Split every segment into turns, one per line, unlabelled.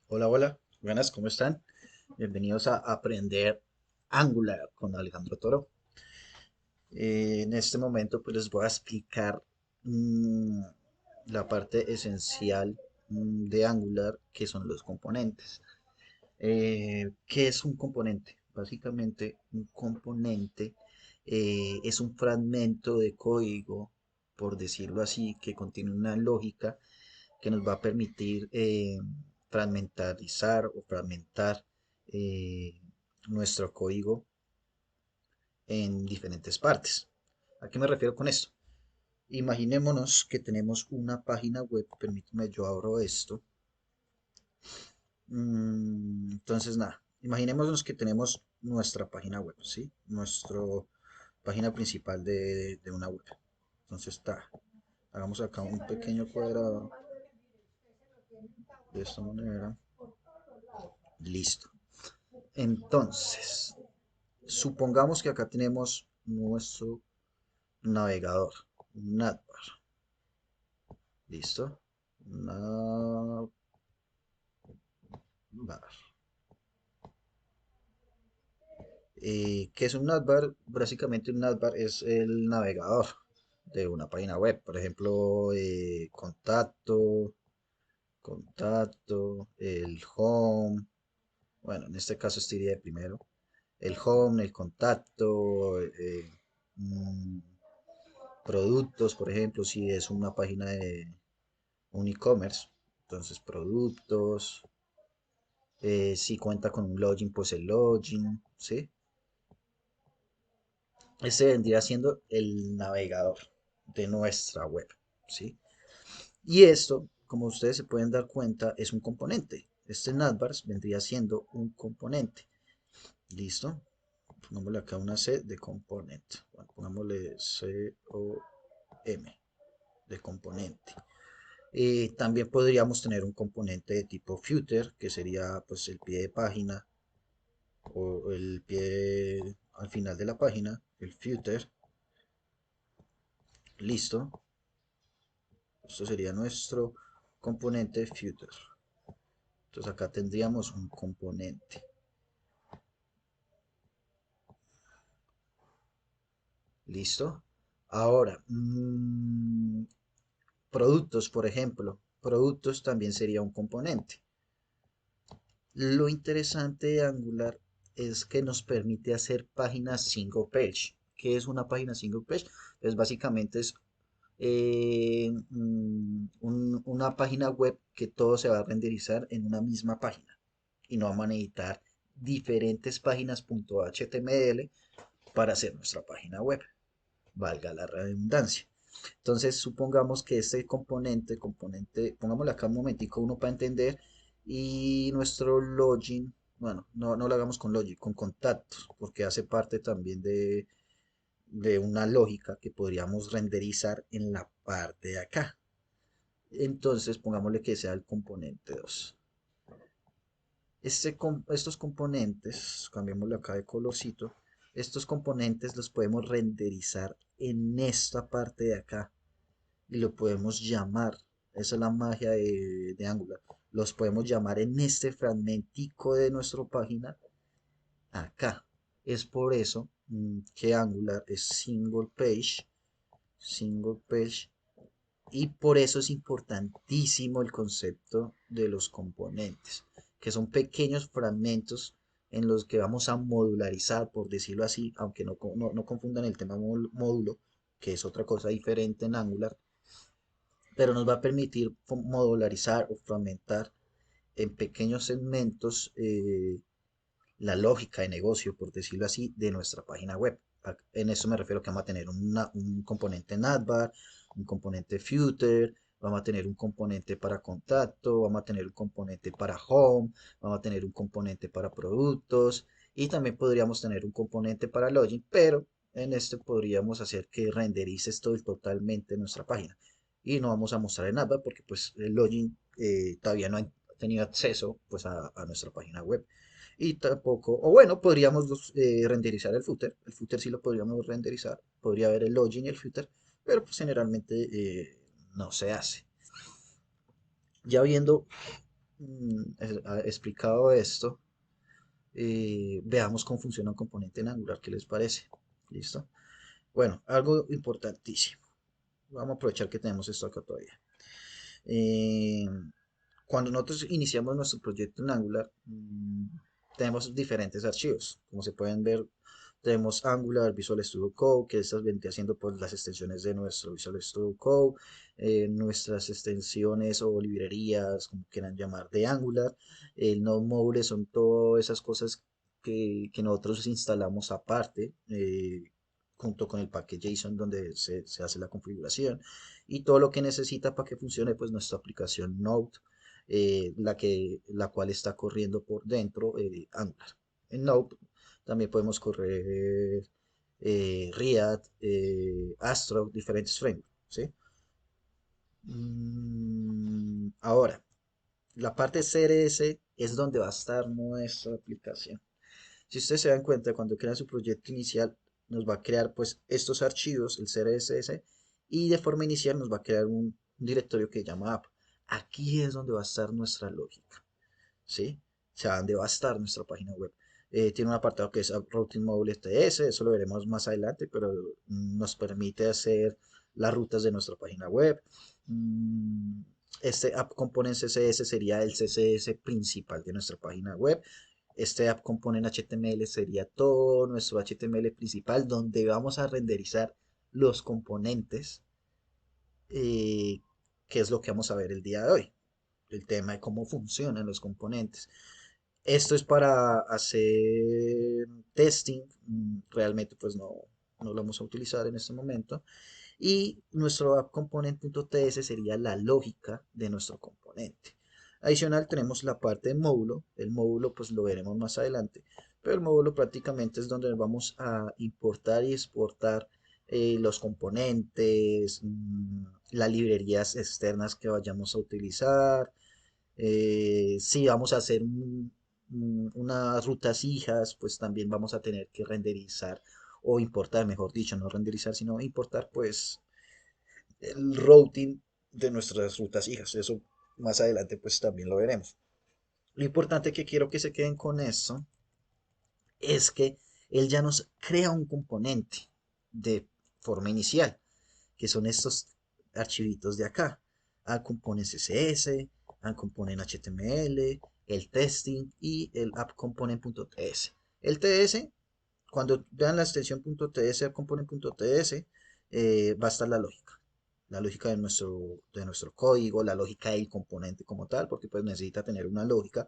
Hola, hola, buenas, ¿cómo están? Bienvenidos a Aprender Angular con Alejandro Toro. En este momento pues les voy a explicar mm, la parte esencial de Angular, que son los componentes. ¿Qué es un componente? Básicamente un componente es un fragmento de código, por decirlo así, que contiene una lógica que nos va a permitir fragmentarizar o fragmentar eh, nuestro código en diferentes partes. ¿A qué me refiero con esto? Imaginémonos que tenemos una página web, permíteme, yo abro esto. Entonces, nada, imaginémonos que tenemos nuestra página web, ¿sí? Nuestra página principal de una web. Entonces, está, hagamos acá un pequeño cuadrado de esta manera. Listo. Entonces, supongamos que acá tenemos nuestro navegador, navbar. ¿Listo? Navbar. ¿Qué es un navbar? Básicamente un navbar es el navegador de una página web. Por ejemplo, contacto, el home. Bueno, en este caso este iría de primero. El home, el contacto, mm, productos, por ejemplo, si es una página de un e-commerce, entonces productos, si cuenta con un login, pues el login, ¿sí? Este vendría siendo el navegador de nuestra web, ¿sí? Y esto, como ustedes se pueden dar cuenta, es un componente. Este navbars vendría siendo un componente. ¿Listo? Pongámosle acá una C de componente. Bueno, pongámosle C-O-M de componente. También podríamos tener un componente de tipo footer, que sería pues el pie de página o el pie al final de la página, el footer. Listo. Esto sería nuestro componente footer. Entonces acá tendríamos un componente. Listo. Ahora, productos, por ejemplo. Productos también sería un componente. Lo interesante de Angular es que nos permite hacer páginas single page. ¿Qué es una página single page? Pues básicamente es una página web que todo se va a renderizar en una misma página y no vamos a necesitar diferentes páginas .html para hacer nuestra página web, valga la redundancia. Entonces, supongamos que este componente, pongámosle acá un momentico uno para entender, y nuestro login, bueno, no lo hagamos con login, con contactos, porque hace parte también de una lógica que podríamos renderizar en la parte de acá. Entonces, pongámosle que sea el componente 2. Estos componentes, cambiémosle acá de colorcito, estos componentes los podemos renderizar en esta parte de acá y lo podemos llamar. Esa es la magia de Angular. Los podemos llamar en este fragmentico de nuestra página acá. Es por eso que Angular es single page, y por eso es importantísimo el concepto de los componentes, que son pequeños fragmentos en los que vamos a modularizar, por decirlo así, aunque no confundan el tema módulo, que es otra cosa diferente en Angular, pero nos va a permitir modularizar o fragmentar en pequeños segmentos la lógica de negocio, por decirlo así, de nuestra página web. En eso me refiero que vamos a tener un componente navbar, un componente footer, vamos a tener un componente para contacto, vamos a tener un componente para home, vamos a tener un componente para productos y también podríamos tener un componente para login, pero en este podríamos hacer que renderice esto totalmente nuestra página. Y no vamos a mostrar en nada porque pues el login todavía no ha tenido acceso pues a nuestra página web. Y tampoco, o bueno, podríamos renderizar el footer sí lo podríamos renderizar, podría haber el login y el footer, pero pues generalmente no se hace. Ya viendo explicado esto, veamos cómo funciona un componente en Angular, ¿qué les parece? ¿Listo? Bueno, algo importantísimo. Vamos a aprovechar que tenemos esto acá todavía. Eh, Cuando nosotros iniciamos nuestro proyecto en Angular, tenemos diferentes archivos. Como se pueden ver, tenemos Angular, Visual Studio Code, que estas vendría siendo pues, las extensiones de nuestro Visual Studio Code, nuestras extensiones o librerías, como quieran llamar, de Angular. El Node Module son todas esas cosas que nosotros instalamos aparte, junto con el paquete JSON donde se hace la configuración y todo lo que necesita para que funcione pues nuestra aplicación Node, la cual está corriendo por dentro Angular. En Node también podemos correr React, Astro, diferentes frameworks, ¿sí? Ahora, la parte CRS es donde va a estar nuestra aplicación. Si ustedes se dan cuenta, cuando crea su proyecto inicial, nos va a crear pues estos archivos, el CRSS, y de forma inicial nos va a crear un directorio que se llama app. Aquí es donde va a estar nuestra lógica, ¿sí? O sea, donde va a estar nuestra página web. Tiene un apartado que es App Routing Mobile TS, eso lo veremos más adelante, pero nos permite hacer las rutas de nuestra página web. Mm, Este App Component CSS sería el CSS principal de nuestra página web. Este App Component HTML sería todo nuestro HTML principal, donde vamos a renderizar los componentes, eh, que es lo que vamos a ver el día de hoy, el tema de cómo funcionan los componentes. Esto es para hacer testing, realmente pues no lo vamos a utilizar en este momento. Y nuestro app component.ts sería la lógica de nuestro componente. Adicional tenemos la parte de módulo, el módulo pues lo veremos más adelante, pero el módulo prácticamente es donde vamos a importar y exportar los componentes, las librerías externas que vayamos a utilizar, si vamos a hacer unas rutas hijas, pues también vamos a tener que renderizar o importar, mejor dicho, no renderizar, sino importar pues el routing de nuestras rutas hijas. Eso más adelante pues también lo veremos. Lo importante que quiero que se queden con esto es que él ya nos crea un componente de forma inicial, que son estos archivitos de acá. Al component CSS, al component HTML, el testing y el app component.ts. El TS, cuando vean la extensión .ts al component.ts, va a estar la lógica de nuestro código, la lógica del componente como tal, porque pues necesita tener una lógica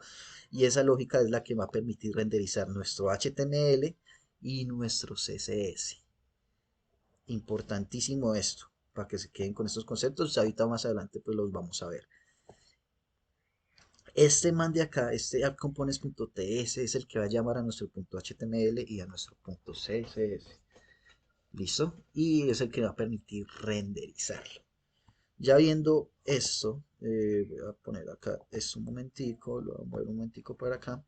y esa lógica es la que va a permitir renderizar nuestro HTML y nuestro CSS. Importantísimo esto, para que se queden con estos conceptos. Ahorita más adelante pues los vamos a ver. Este man de acá, este appcomponents.ts es el que va a llamar a nuestro .html y a nuestro .css. ¿Listo? Y es el que va a permitir renderizarlo. Ya viendo esto, voy a poner acá esto un momentico, lo voy a mover un momentico para acá.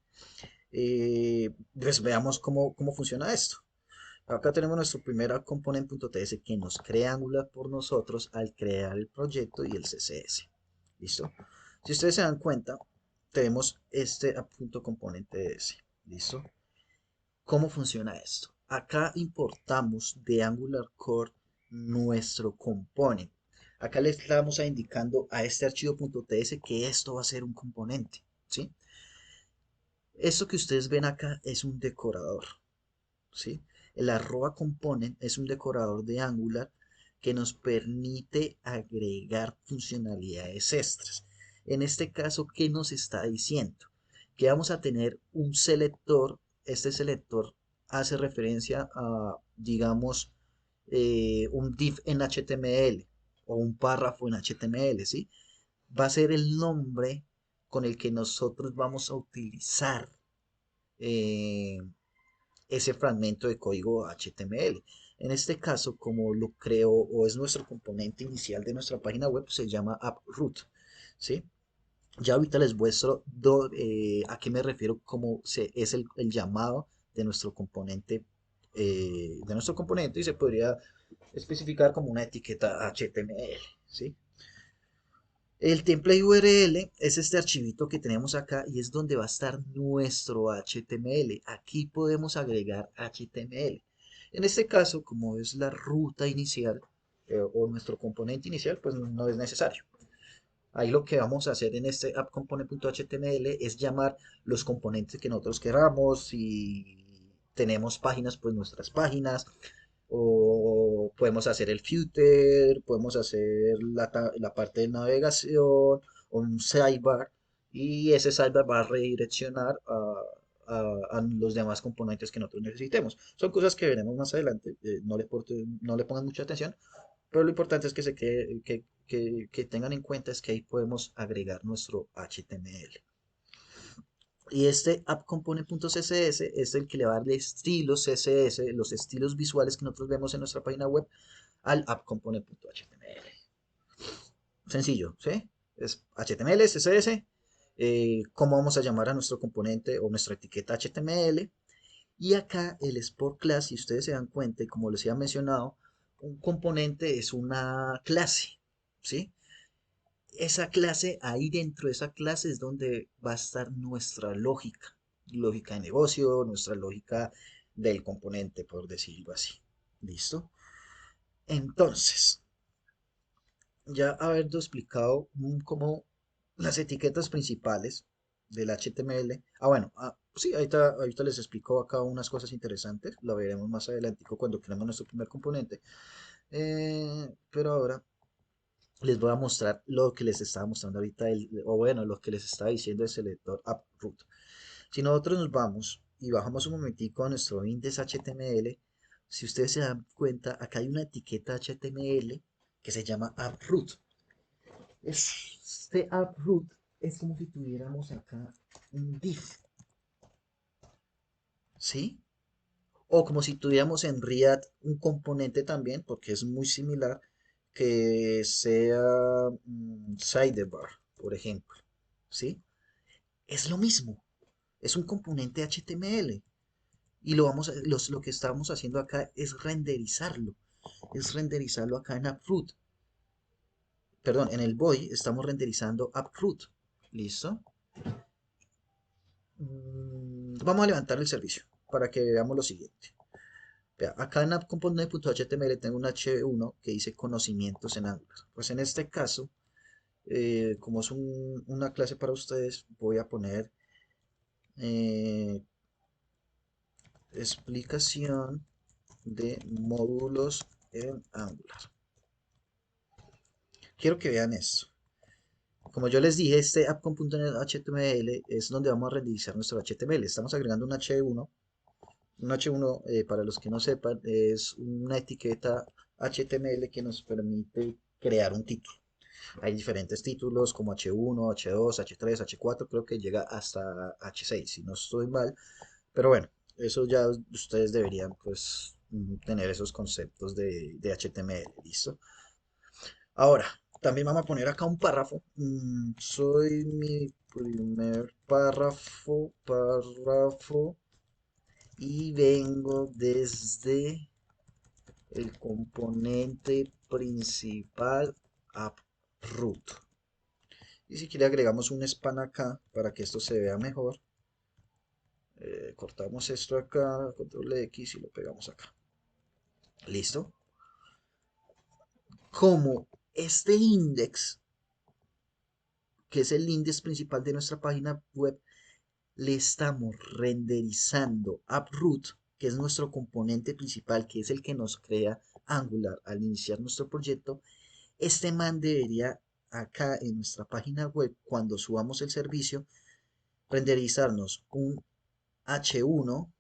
Pues veamos cómo funciona esto. Acá tenemos nuestro primer component.ts que nos crea Angular por nosotros al crear el proyecto y el CSS. ¿Listo? Si ustedes se dan cuenta, tenemos este app.component.ts. ¿Listo? ¿Cómo funciona esto? Acá importamos de Angular Core nuestro component. Acá le estamos indicando a este archivo.ts que esto va a ser un componente. ¿Sí? Esto que ustedes ven acá es un decorador. ¿Sí? El arroba component es un decorador de Angular que nos permite agregar funcionalidades extras. En este caso, ¿qué nos está diciendo? Que vamos a tener un selector. Este selector hace referencia a, digamos, un div en HTML o un párrafo en HTML, ¿sí? Va a ser el nombre con el que nosotros vamos a utilizar eh, ese fragmento de código HTML. En este caso, como lo creo o es nuestro componente inicial de nuestra página web, se llama AppRoot, ¿sí? Ya ahorita les muestro a qué me refiero, es el llamado de nuestro componente y se podría especificar como una etiqueta HTML, ¿sí? El template URL es este archivito que tenemos acá y es donde va a estar nuestro HTML. Aquí podemos agregar HTML. En este caso, como es la ruta inicial o nuestro componente inicial, pues no es necesario. Ahí lo que vamos a hacer en este appComponent.html es llamar los componentes que nosotros queramos. Si tenemos páginas, pues nuestras páginas. O podemos hacer el footer, podemos hacer la parte de navegación, o un sidebar. Y ese sidebar va a redireccionar a los demás componentes que nosotros necesitemos. Son cosas que veremos más adelante. No le pongan mucha atención, pero lo importante es que, que tengan en cuenta es que ahí podemos agregar nuestro HTML. Y este appComponent.css es el que le va a dar estilos CSS, los estilos visuales que nosotros vemos en nuestra página web, al appComponent.html. Sencillo, ¿sí? Es HTML, CSS, cómo vamos a llamar a nuestro componente o nuestra etiqueta HTML. Y acá el Sport Class, si ustedes se dan cuenta, y como les había mencionado, un componente es una clase, ¿sí? Esa clase, ahí dentro de esa clase es donde va a estar nuestra lógica, lógica de negocio, nuestra lógica del componente, por decirlo así. ¿Listo? Entonces, ya habiendo explicado cómo las etiquetas principales del HTML. Bueno, sí, ahorita les explico acá unas cosas interesantes, lo veremos más adelante cuando creemos nuestro primer componente. Pero ahora les voy a mostrar lo que les estaba mostrando ahorita, o bueno, lo que les estaba diciendo el selector AppRoot. Si nosotros nos vamos y bajamos un momentico a nuestro index.html, si ustedes se dan cuenta, acá hay una etiqueta HTML que se llama AppRoot. Este AppRoot es como si tuviéramos acá un div, ¿sí? O como si tuviéramos en React un componente también, porque es muy similar, que sea sidebar, por ejemplo, ¿sí? Es lo mismo, es un componente HTML. Y lo que estamos haciendo acá es renderizarlo acá en AppRoot. Perdón, en el body estamos renderizando AppRoot. ¿Listo? Vamos a levantar el servicio para que veamos lo siguiente. Vea, acá en appComponent.html tengo un H1 que dice conocimientos en Angular. Pues en este caso, como es una clase para ustedes, voy a poner eh, explicación de módulos en Angular. Quiero que vean esto. Como yo les dije, este appcom.html es donde vamos a renderizar nuestro HTML. Estamos agregando un H1. Un H1, para los que no sepan, es una etiqueta HTML que nos permite crear un título. Hay diferentes títulos como H1, H2, H3, H4, creo que llega hasta H6, si no estoy mal. Pero bueno, eso ya ustedes deberían pues tener esos conceptos de HTML, ¿listo? Ahora, también vamos a poner acá un párrafo. Soy mi primer párrafo y vengo desde el componente principal AppRoot. Y si quiere agregamos un span acá para que esto se vea mejor. Cortamos esto acá, control X y lo pegamos acá. ¿Listo? Como este index, que es el index principal de nuestra página web, le estamos renderizando AppRoot, que es nuestro componente principal, que es el que nos crea Angular al iniciar nuestro proyecto. Este man debería acá en nuestra página web, cuando subamos el servicio, renderizarnos un H1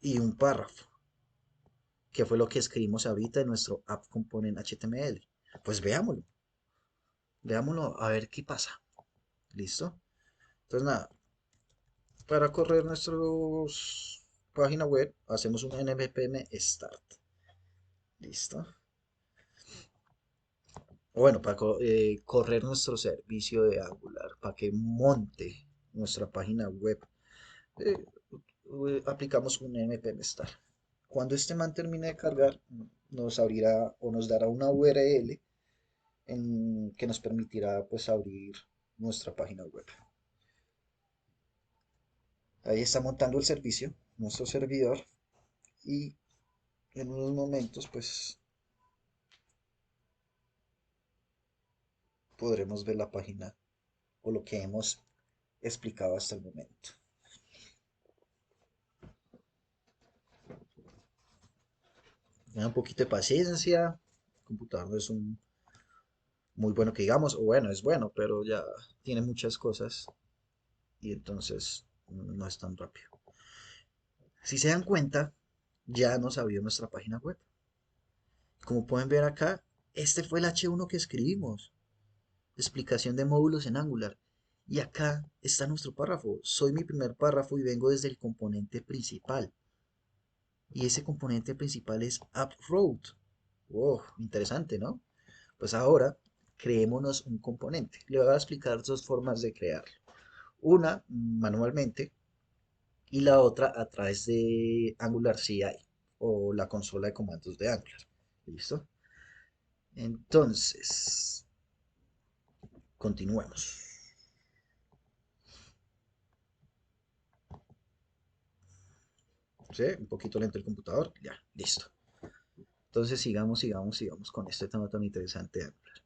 y un párrafo, que fue lo que escribimos ahorita en nuestro app component HTML. Pues veámoslo a ver qué pasa. ¿Listo? Entonces nada, para correr nuestra página web hacemos un npm start. ¿Listo? Bueno, para correr nuestro servicio de Angular, para que monte nuestra página web, eh, aplicamos un npm start. Cuando este man termine de cargar, nos abrirá o nos dará una URL que nos permitirá pues abrir nuestra página web. Ahí está montando el servicio, nuestro servidor, y en unos momentos pues podremos ver la página o lo que hemos explicado hasta el momento. Tengan un poquito de paciencia, el computador no es un muy bueno que digamos, o bueno, es bueno, pero ya tiene muchas cosas y entonces no es tan rápido. Si se dan cuenta, ya nos abrió nuestra página web. Como pueden ver acá, este fue el H1 que escribimos. Explicación de módulos en Angular. Y acá está nuestro párrafo. Soy mi primer párrafo y vengo desde el componente principal. Y ese componente principal es AppRoad. Wow, interesante, ¿no? Pues ahora creémonos un componente. Le voy a explicar dos formas de crearlo. Una manualmente y la otra a través de Angular CI o la consola de comandos de Angular. ¿Listo? Entonces, continuemos. ¿Sí? Un poquito lento el computador. Ya, listo. Entonces, sigamos con este tema tan interesante de Angular.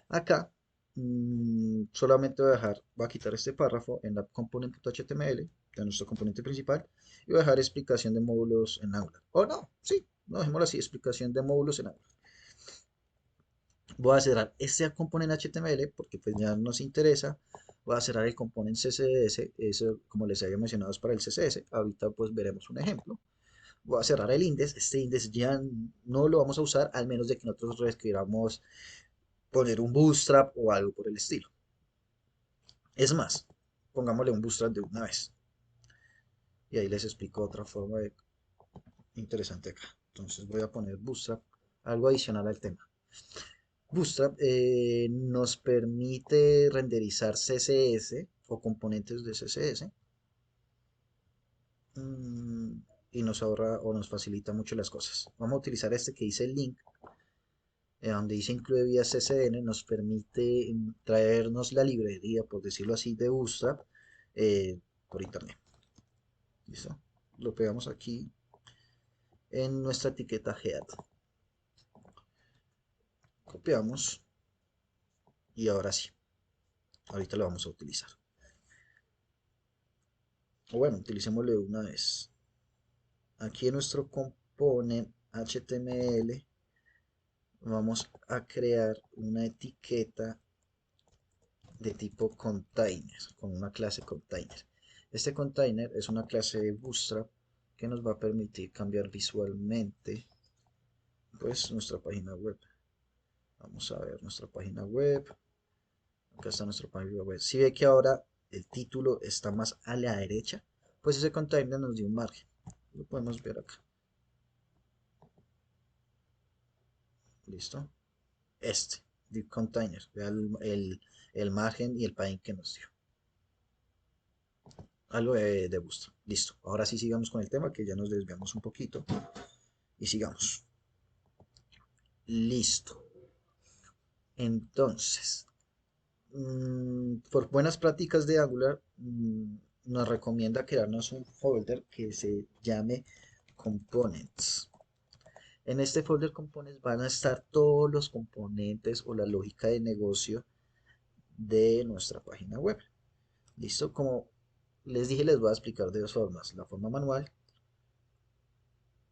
Acá, solamente voy a quitar este párrafo en la component.html de nuestro componente principal y voy a dejar explicación de módulos en Angular. O no, sí, no dejémoslo así, explicación de módulos en Angular. Voy a cerrar este componente HTML porque pues ya nos interesa. Voy a cerrar el componente CSS, eso como les había mencionado es para el CSS. Ahorita pues veremos un ejemplo. Voy a cerrar el index. Este index ya no lo vamos a usar al menos de que nosotros queramos poner un bootstrap o algo por el estilo. Es más, pongámosle un bootstrap de una vez. Y ahí les explico otra forma interesante acá. Entonces voy a poner bootstrap, algo adicional al tema. Bootstrap nos permite renderizar CSS o componentes de CSS, mm, y nos ahorra o nos facilita mucho las cosas. Vamos a utilizar este que dice el link, donde dice incluye vía CSN, nos permite traernos la librería, por decirlo así, de Bootstrap por internet. ¿Listo? Lo pegamos aquí en nuestra etiqueta head. Copiamos y ahora sí, ahorita lo vamos a utilizar. O bueno, utilicémoslo de una vez. Aquí en nuestro component HTML vamos a crear una etiqueta de tipo container, con una clase container. Este container es una clase de Bootstrap que nos va a permitir cambiar visualmente pues nuestra página web. Vamos a ver nuestra página web. Acá está nuestra página web. Si ve que ahora el título está más a la derecha, pues ese container nos dio un margen. Lo podemos ver acá. ¿Listo? Este, div container. Vea el margen y el padding que nos dio. Algo de Bootstrap. Listo. Ahora sí sigamos con el tema que ya nos desviamos un poquito. Y sigamos. Listo. Entonces, por buenas prácticas de Angular, nos recomienda crearnos un folder que se llame Components. En este folder Components van a estar todos los componentes o la lógica de negocio de nuestra página web. ¿Listo? Como les dije, les voy a explicar de dos formas. La forma manual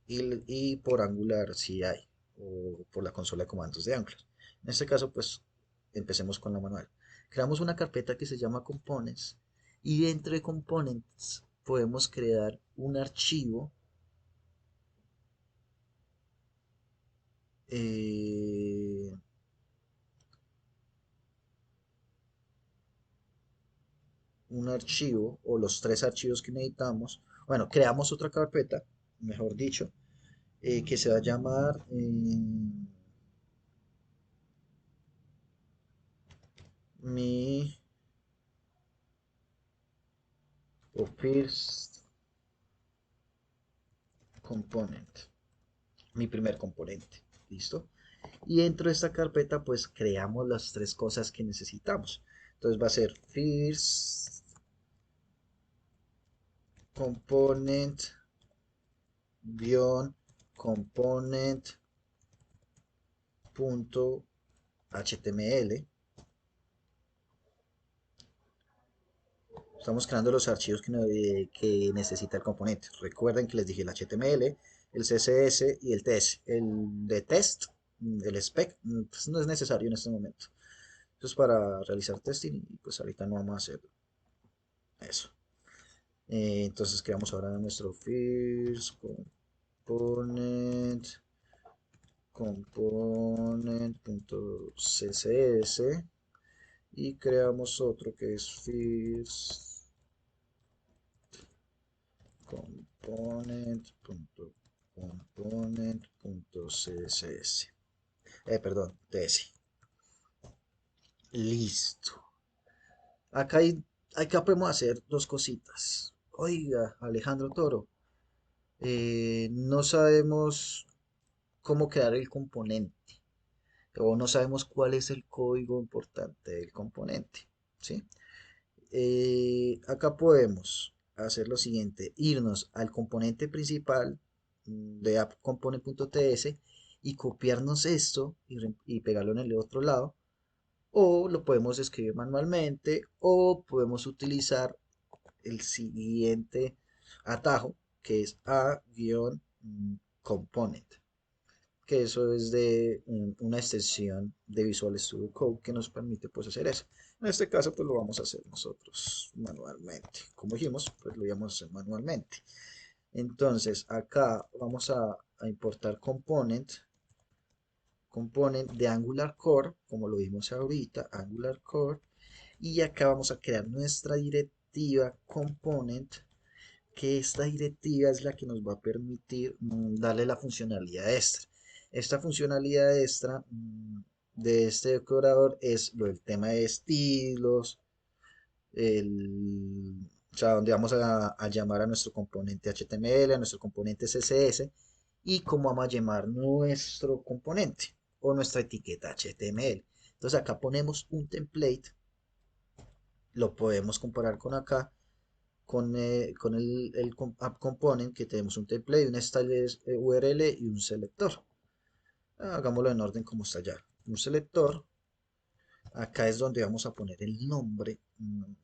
y por Angular si hay, o por la consola de comandos de Angular. En este caso, pues empecemos con la manual. Creamos una carpeta que se llama Components y dentro de Components podemos crear eh, un archivo o los tres archivos que necesitamos. Bueno, creamos otra carpeta, mejor dicho, que se va a llamar mi o first component, mi primer componente. ¿Listo? Y dentro de esta carpeta pues creamos las tres cosas que necesitamos. Entonces va a ser first component guión component punto html. Estamos creando los archivos que necesita el componente. Recuerden que les dije el HTML, el CSS y el TS. El de test, el spec, pues no es necesario en este momento. Eso es para realizar testing y pues ahorita no vamos a hacer eso. Entonces creamos ahora nuestro first component component.css y creamos otro que es first component.css. Perdón, ts. Listo. Acá, acá podemos hacer dos cositas. Oiga, Alejandro Toro, no sabemos cómo crear el componente o no sabemos cuál es el código importante del componente, ¿sí? Acá podemos hacer lo siguiente, irnos al componente principal de app.component.ts y copiarnos esto y pegarlo en el otro lado, o lo podemos escribir manualmente, o podemos utilizar el siguiente atajo, que es a-component, que eso es de una extensión de Visual Studio Code que nos permite pues hacer eso. En este caso pues lo vamos a hacer nosotros manualmente. Como dijimos, pues lo íbamos a hacer manualmente. Entonces acá vamos a importar component de Angular Core, como lo vimos ahorita, Angular Core, y acá vamos a crear nuestra directiva component, que esta directiva es la que nos va a permitir darle la funcionalidad extra. Esta funcionalidad extra de este decorador es lo del tema de estilos, o sea, donde vamos a llamar a nuestro componente HTML, a nuestro componente CSS y cómo vamos a llamar nuestro componente o nuestra etiqueta HTML. Entonces acá ponemos un template, lo podemos comparar con acá con el app component, que tenemos un template, un style URL y un selector. Hagámoslo en orden como está ya. Un selector, acá es donde vamos a poner el nombre.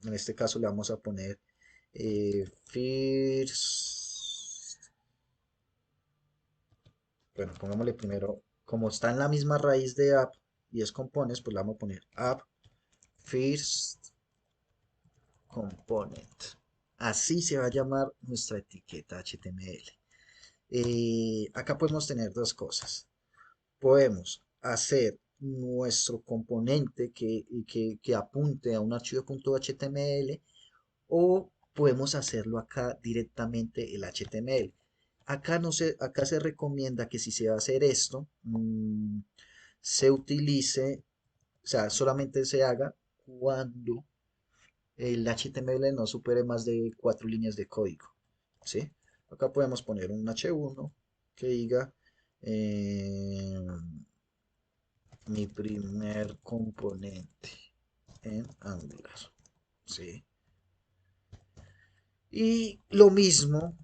En este caso le vamos a poner first. Bueno, pongámosle primero, como está en la misma raíz de app y es components, pues le vamos a poner app first component. Así se va a llamar nuestra etiqueta HTML. Acá podemos tener dos cosas. Podemos hacer nuestro componente que apunte a un archivo .html o podemos hacerlo acá directamente el HTML. Acá, no se, acá se recomienda que si se va a hacer esto, se utilice, o sea, solamente se haga cuando el HTML no supere más de 4 líneas de código, ¿sí? Acá podemos poner un H1 que diga mi primer componente en Angular, ¿sí? Y lo mismo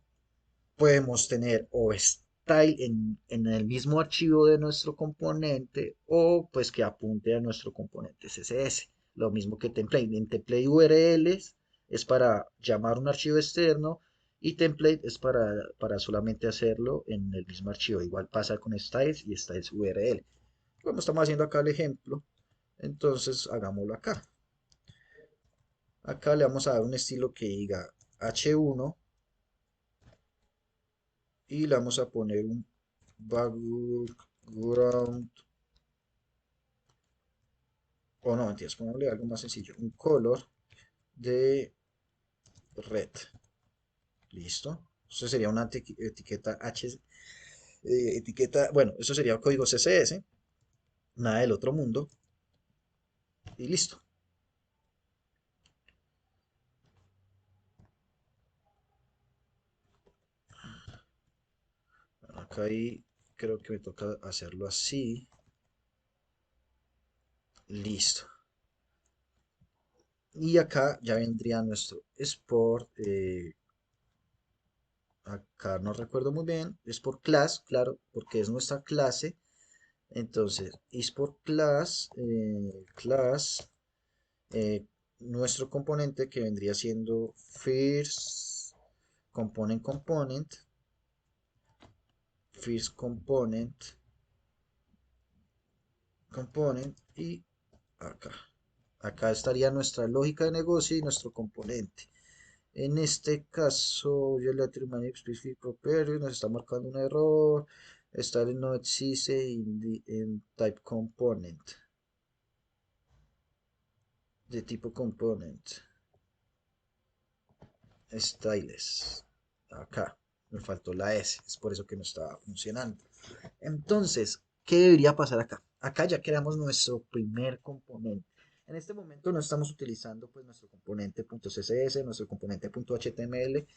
podemos tener o style en el mismo archivo de nuestro componente o pues que apunte a nuestro componente CSS. Lo mismo que template. En template URLs es para llamar un archivo externo y template es para solamente hacerlo en el mismo archivo. Igual pasa con styles y styles URL. Como estamos haciendo acá el ejemplo, entonces hagámoslo acá. Acá le vamos a dar un estilo que diga H1 y le vamos a poner un background, o no, mentiras, pongámosle algo más sencillo, un color de red. Listo. Eso sería una etiqueta etiqueta, bueno, eso sería código CSS, nada del otro mundo, y listo. Acá ahí creo que me toca hacerlo así. Listo. Y acá ya vendría nuestro export. Acá no recuerdo muy bien. Es por class, claro, porque es nuestra clase. Entonces, export class, eh, nuestro componente que vendría siendo first first component y acá. Acá estaría nuestra lógica de negocio y nuestro componente. En este caso, Bilateral Manage Specific Property nos está marcando un error. Esta no existe en type component, de tipo component. Styleless. Acá me faltó la S, es por eso que no estaba funcionando. Entonces, ¿qué debería pasar acá? Acá ya creamos nuestro primer componente. En este momento no estamos utilizando pues nuestro componente .css, nuestro componente .html,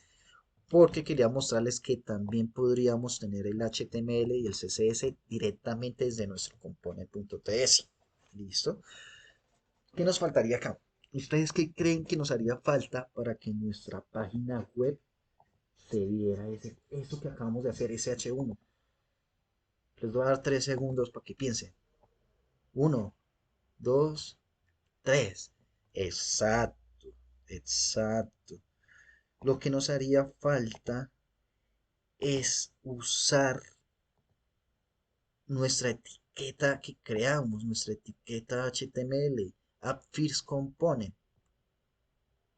porque quería mostrarles que también podríamos tener el HTML y el CSS directamente desde nuestro componente.ts. ¿Listo? ¿Qué nos faltaría acá? ¿Ustedes qué creen que nos haría falta para que nuestra página web se viera eso que acabamos de hacer, ese H1? Les voy a dar 3 segundos para que piensen. Uno, dos, tres. Exacto, exacto. Lo que nos haría falta es usar nuestra etiqueta que creamos, nuestra etiqueta HTML, App First Component.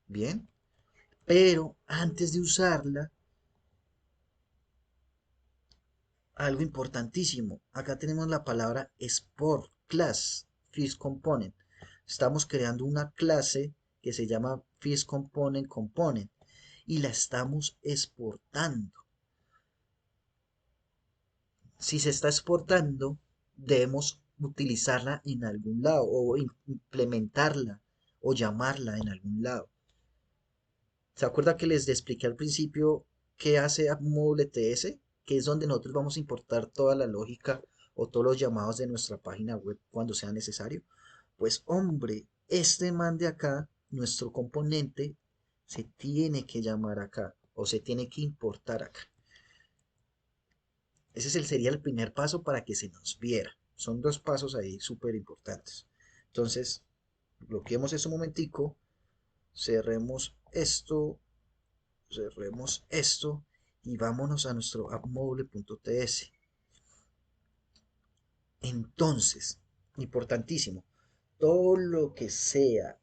Bien, pero antes de usarla, algo importantísimo. Acá tenemos la palabra Export Class First Component. Estamos creando una clase que se llama First Component Component y la estamos exportando. Si se está exportando, debemos utilizarla en algún lado o implementarla o llamarla en algún lado. ¿Se acuerda que les expliqué al principio qué hace AppModule TS? Que es donde nosotros vamos a importar toda la lógica o todos los llamados de nuestra página web cuando sea necesario. Pues hombre, este man de acá, nuestro componente, se tiene que llamar acá o se tiene que importar acá. Sería el primer paso para que se nos viera. Son dos pasos ahí súper importantes. Entonces, bloqueemos eso un momentico, cerremos esto, y vámonos a nuestro appmodule.ts. Entonces, importantísimo, todo lo que sea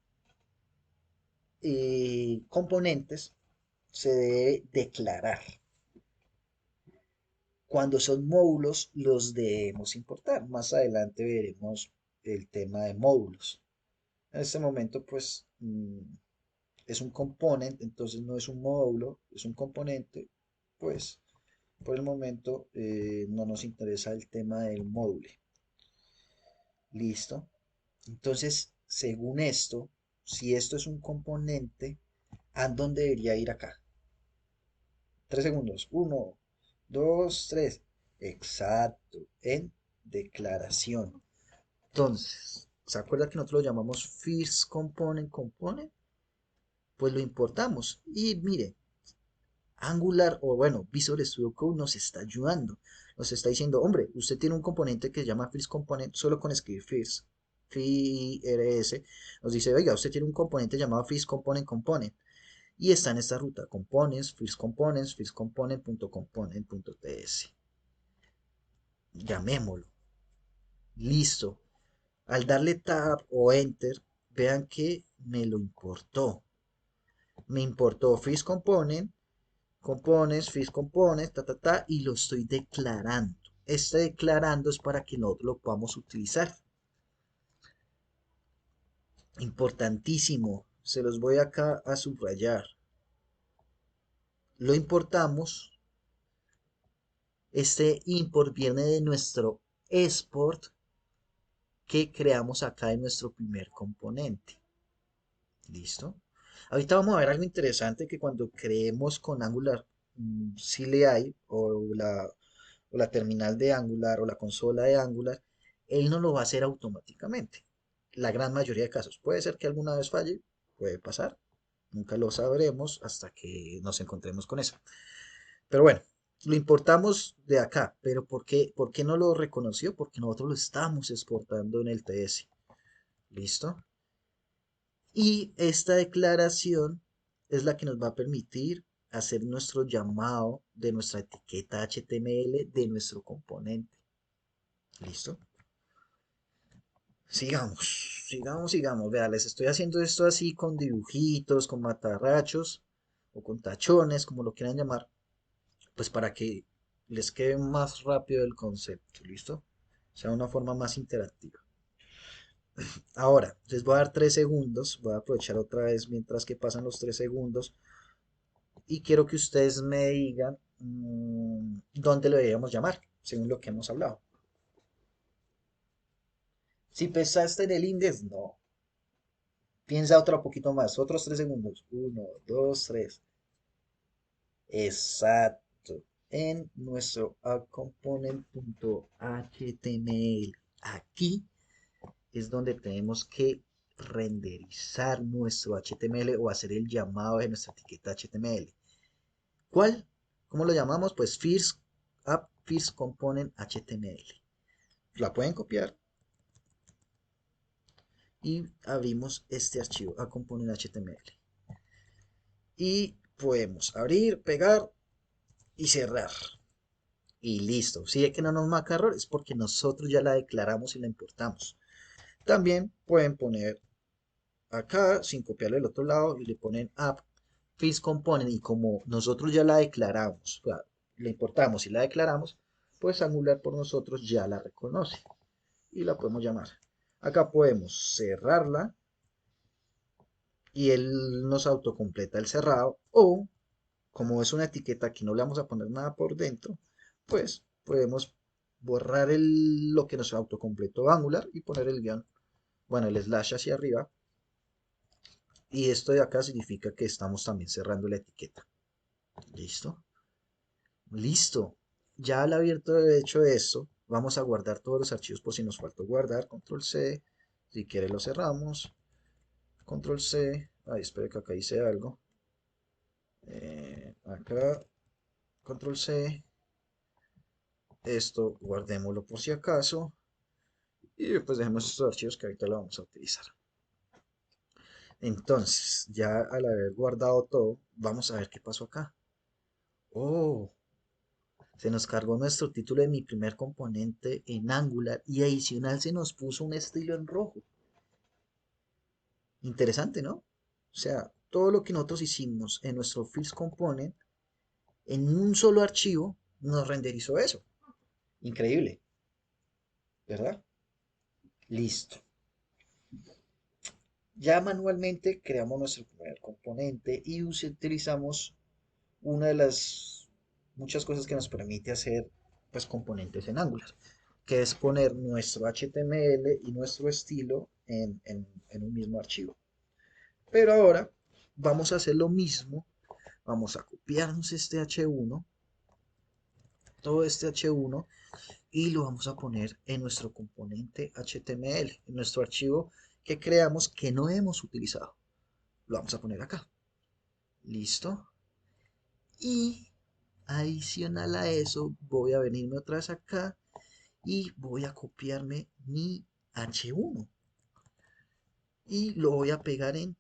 componentes se debe declarar. Cuando son módulos, los debemos importar. Más adelante veremos el tema de módulos. En este momento, pues, es un componente, entonces no es un módulo, es un componente. Pues, por el momento, no nos interesa el tema del módulo. Listo. Entonces, según esto, si esto es un componente, ¿a dónde debería ir acá? 3 segundos. Uno, dos, tres. Exacto. En declaración. Entonces, ¿se acuerda que nosotros lo llamamos first component? Pues lo importamos. Y mire, Angular o bueno, Visual Studio Code nos está ayudando. Nos está diciendo, hombre, usted tiene un componente que se llama first component solo con escribir first. FIRS nos dice, oiga, usted tiene un componente llamado first component y está en esta ruta, components, first component.component.ts. Llamémoslo. Listo. Al darle tab o enter, vean que me lo importó. Me importó first component, components, first component, y lo estoy declarando. Este declarando es para que nosotros lo podamos utilizar. Importantísimo, se los voy acá a subrayar. Lo importamos. Este import viene de nuestro export que creamos acá en nuestro primer componente. ¿Listo? Ahorita vamos a ver algo interesante que cuando creemos con Angular CLI o la terminal de Angular o la consola de Angular, él no lo va a hacer automáticamente. la gran mayoría de casos. Puede ser que alguna vez falle, puede pasar. Nunca lo sabremos hasta que nos encontremos con eso. Pero bueno, lo importamos de acá. Pero por qué no lo reconoció? Porque nosotros lo estamos exportando en el TS. ¿Listo? Y esta declaración es la que nos va a permitir hacer nuestro llamado de nuestra etiqueta HTML de nuestro componente. ¿Listo? Sigamos. Vea, les estoy haciendo esto así con dibujitos, con matarrachos o con tachones, como lo quieran llamar, pues para que les quede más rápido el concepto, ¿listo? O sea, una forma más interactiva. Ahora, les voy a dar 3 segundos, voy a aprovechar otra vez mientras que pasan los 3 segundos y quiero que ustedes me digan dónde lo deberíamos llamar, según lo que hemos hablado. Si pensaste en el index, no. Piensa otro poquito más, otros 3 segundos. Uno, dos, tres. Exacto. En nuestro addComponent.html. Aquí es donde tenemos que renderizar nuestro HTML o hacer el llamado de nuestra etiqueta HTML. ¿Cuál? ¿Cómo lo llamamos? Pues first component HTML. La pueden copiar y abrimos este archivo a component HTML. Y podemos abrir, pegar y cerrar. Y listo. Si es que no nos marca error, es porque nosotros ya la declaramos y la importamos. También pueden poner acá, sin copiarle el otro lado, y le ponen app first component. Y como nosotros ya la declaramos, o sea, la importamos y la declaramos, pues Angular por nosotros ya la reconoce y la podemos llamar. Acá podemos cerrarla y él nos autocompleta el cerrado, o como es una etiqueta que no le vamos a poner nada por dentro, pues podemos borrar lo que nos autocompletó Angular y poner el guión, bueno, el slash hacia arriba. Y esto de acá significa que estamos también cerrando la etiqueta. ¿Listo? Listo. Ya al abierto de hecho de esto, vamos a guardar todos los archivos por si nos faltó guardar. Control C. Si quiere lo cerramos. Control C. Ay, espere que acá hice algo. Acá. Control C. Esto guardémoslo por si acaso. Y pues dejemos estos archivos que ahorita lo vamos a utilizar. Entonces, ya al haber guardado todo, vamos a ver qué pasó acá. Oh, se nos cargó nuestro título de mi primer componente en Angular y adicional se nos puso un estilo en rojo. Interesante, ¿no? O sea, todo lo que nosotros hicimos en nuestro Fields Component en un solo archivo nos renderizó eso. Increíble, ¿verdad? Listo. Ya manualmente creamos nuestro primer componente y utilizamos una de las muchas cosas que nos permite hacer pues componentes en Angular, que es poner nuestro HTML y nuestro estilo en un mismo archivo. Pero ahora vamos a hacer lo mismo, vamos a copiarnos este H1, todo este H1, y lo vamos a poner en nuestro componente HTML, en nuestro archivo que creamos que no hemos utilizado. Lo vamos a poner acá. ¿Listo? Y adicional a eso, voy a venirme otra vez acá y voy a copiarme mi H1 y lo voy a pegar en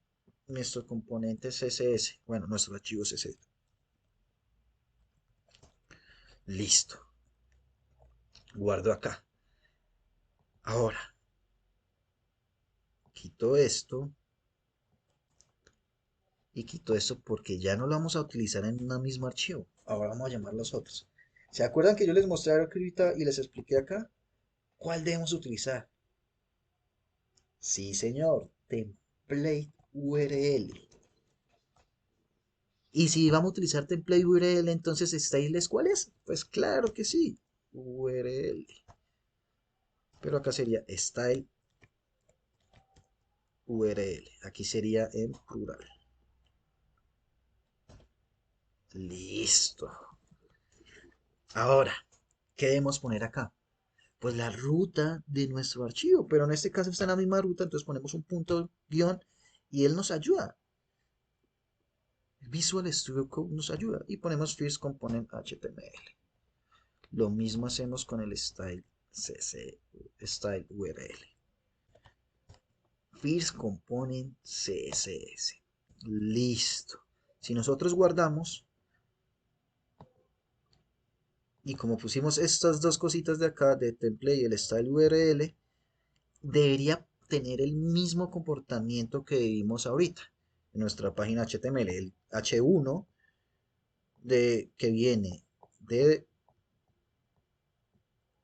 nuestro componente CSS, bueno, nuestro archivo CSS. Listo, guardo acá. Ahora, quito esto y quito esto porque ya no lo vamos a utilizar en un mismo archivo. Ahora vamos a llamar los otros. ¿Se acuerdan que yo les mostré ahorita y les expliqué acá? ¿Cuál debemos utilizar? Sí, señor, template URL. Y si vamos a utilizar template URL, entonces styles, ¿cuál es? Pues claro que sí, URL. Pero acá sería style URL. Aquí sería en plural. Listo. Ahora, ¿qué debemos poner acá? Pues la ruta de nuestro archivo, pero en este caso está en la misma ruta, entonces ponemos un punto guión y él nos ayuda. Visual Studio Code nos ayuda y ponemos first component HTML. Lo mismo hacemos con el style URL. First component CSS. Listo. Si nosotros guardamos y como pusimos estas dos cositas de acá, de template y el style URL, debería tener el mismo comportamiento que vimos ahorita en nuestra página HTML. El H1 que viene de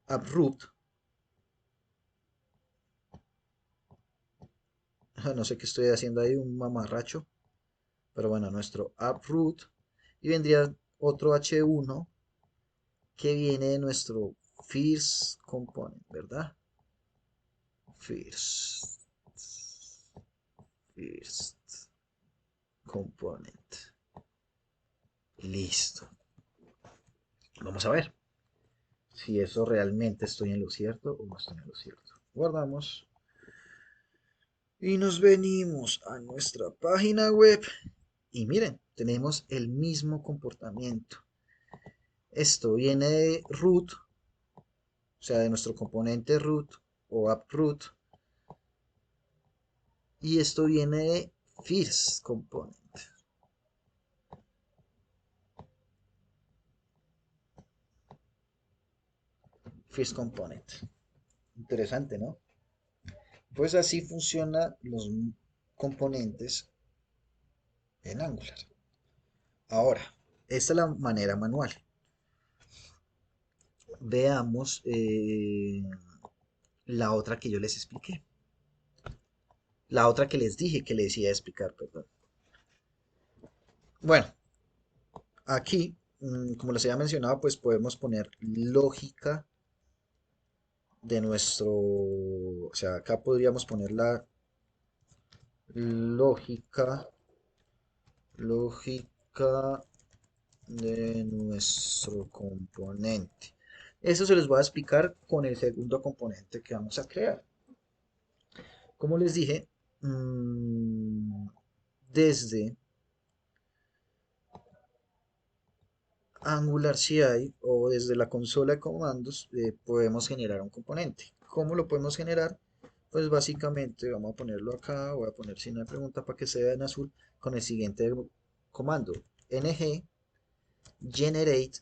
uproot. No sé qué estoy haciendo ahí, un mamarracho. Pero bueno, nuestro uproot. Y vendría otro H1 que viene de nuestro first component, ¿verdad? First. First component. Listo. Vamos a ver si eso realmente estoy en lo cierto o no estoy en lo cierto. Guardamos y nos venimos a nuestra página web y miren, tenemos el mismo comportamiento. Esto viene de root, o sea, de nuestro componente root o uproot, y esto viene de first component. First component. Interesante, ¿no? Pues así funcionan los componentes en Angular. Ahora, esta es la manera manual. Veamos la otra que yo les expliqué. La otra que les dije que les iba a explicar, perdón. Bueno, aquí, como les había mencionado, pues podemos poner lógica de nuestro, o sea, acá podríamos poner la lógica de nuestro componente. Eso se les voy a explicar con el segundo componente que vamos a crear. Como les dije, desde Angular CI o desde la consola de comandos podemos generar un componente. ¿Cómo lo podemos generar? Pues básicamente vamos a ponerlo acá, voy a poner signo de pregunta para que se vea en azul con el siguiente comando: ng generate,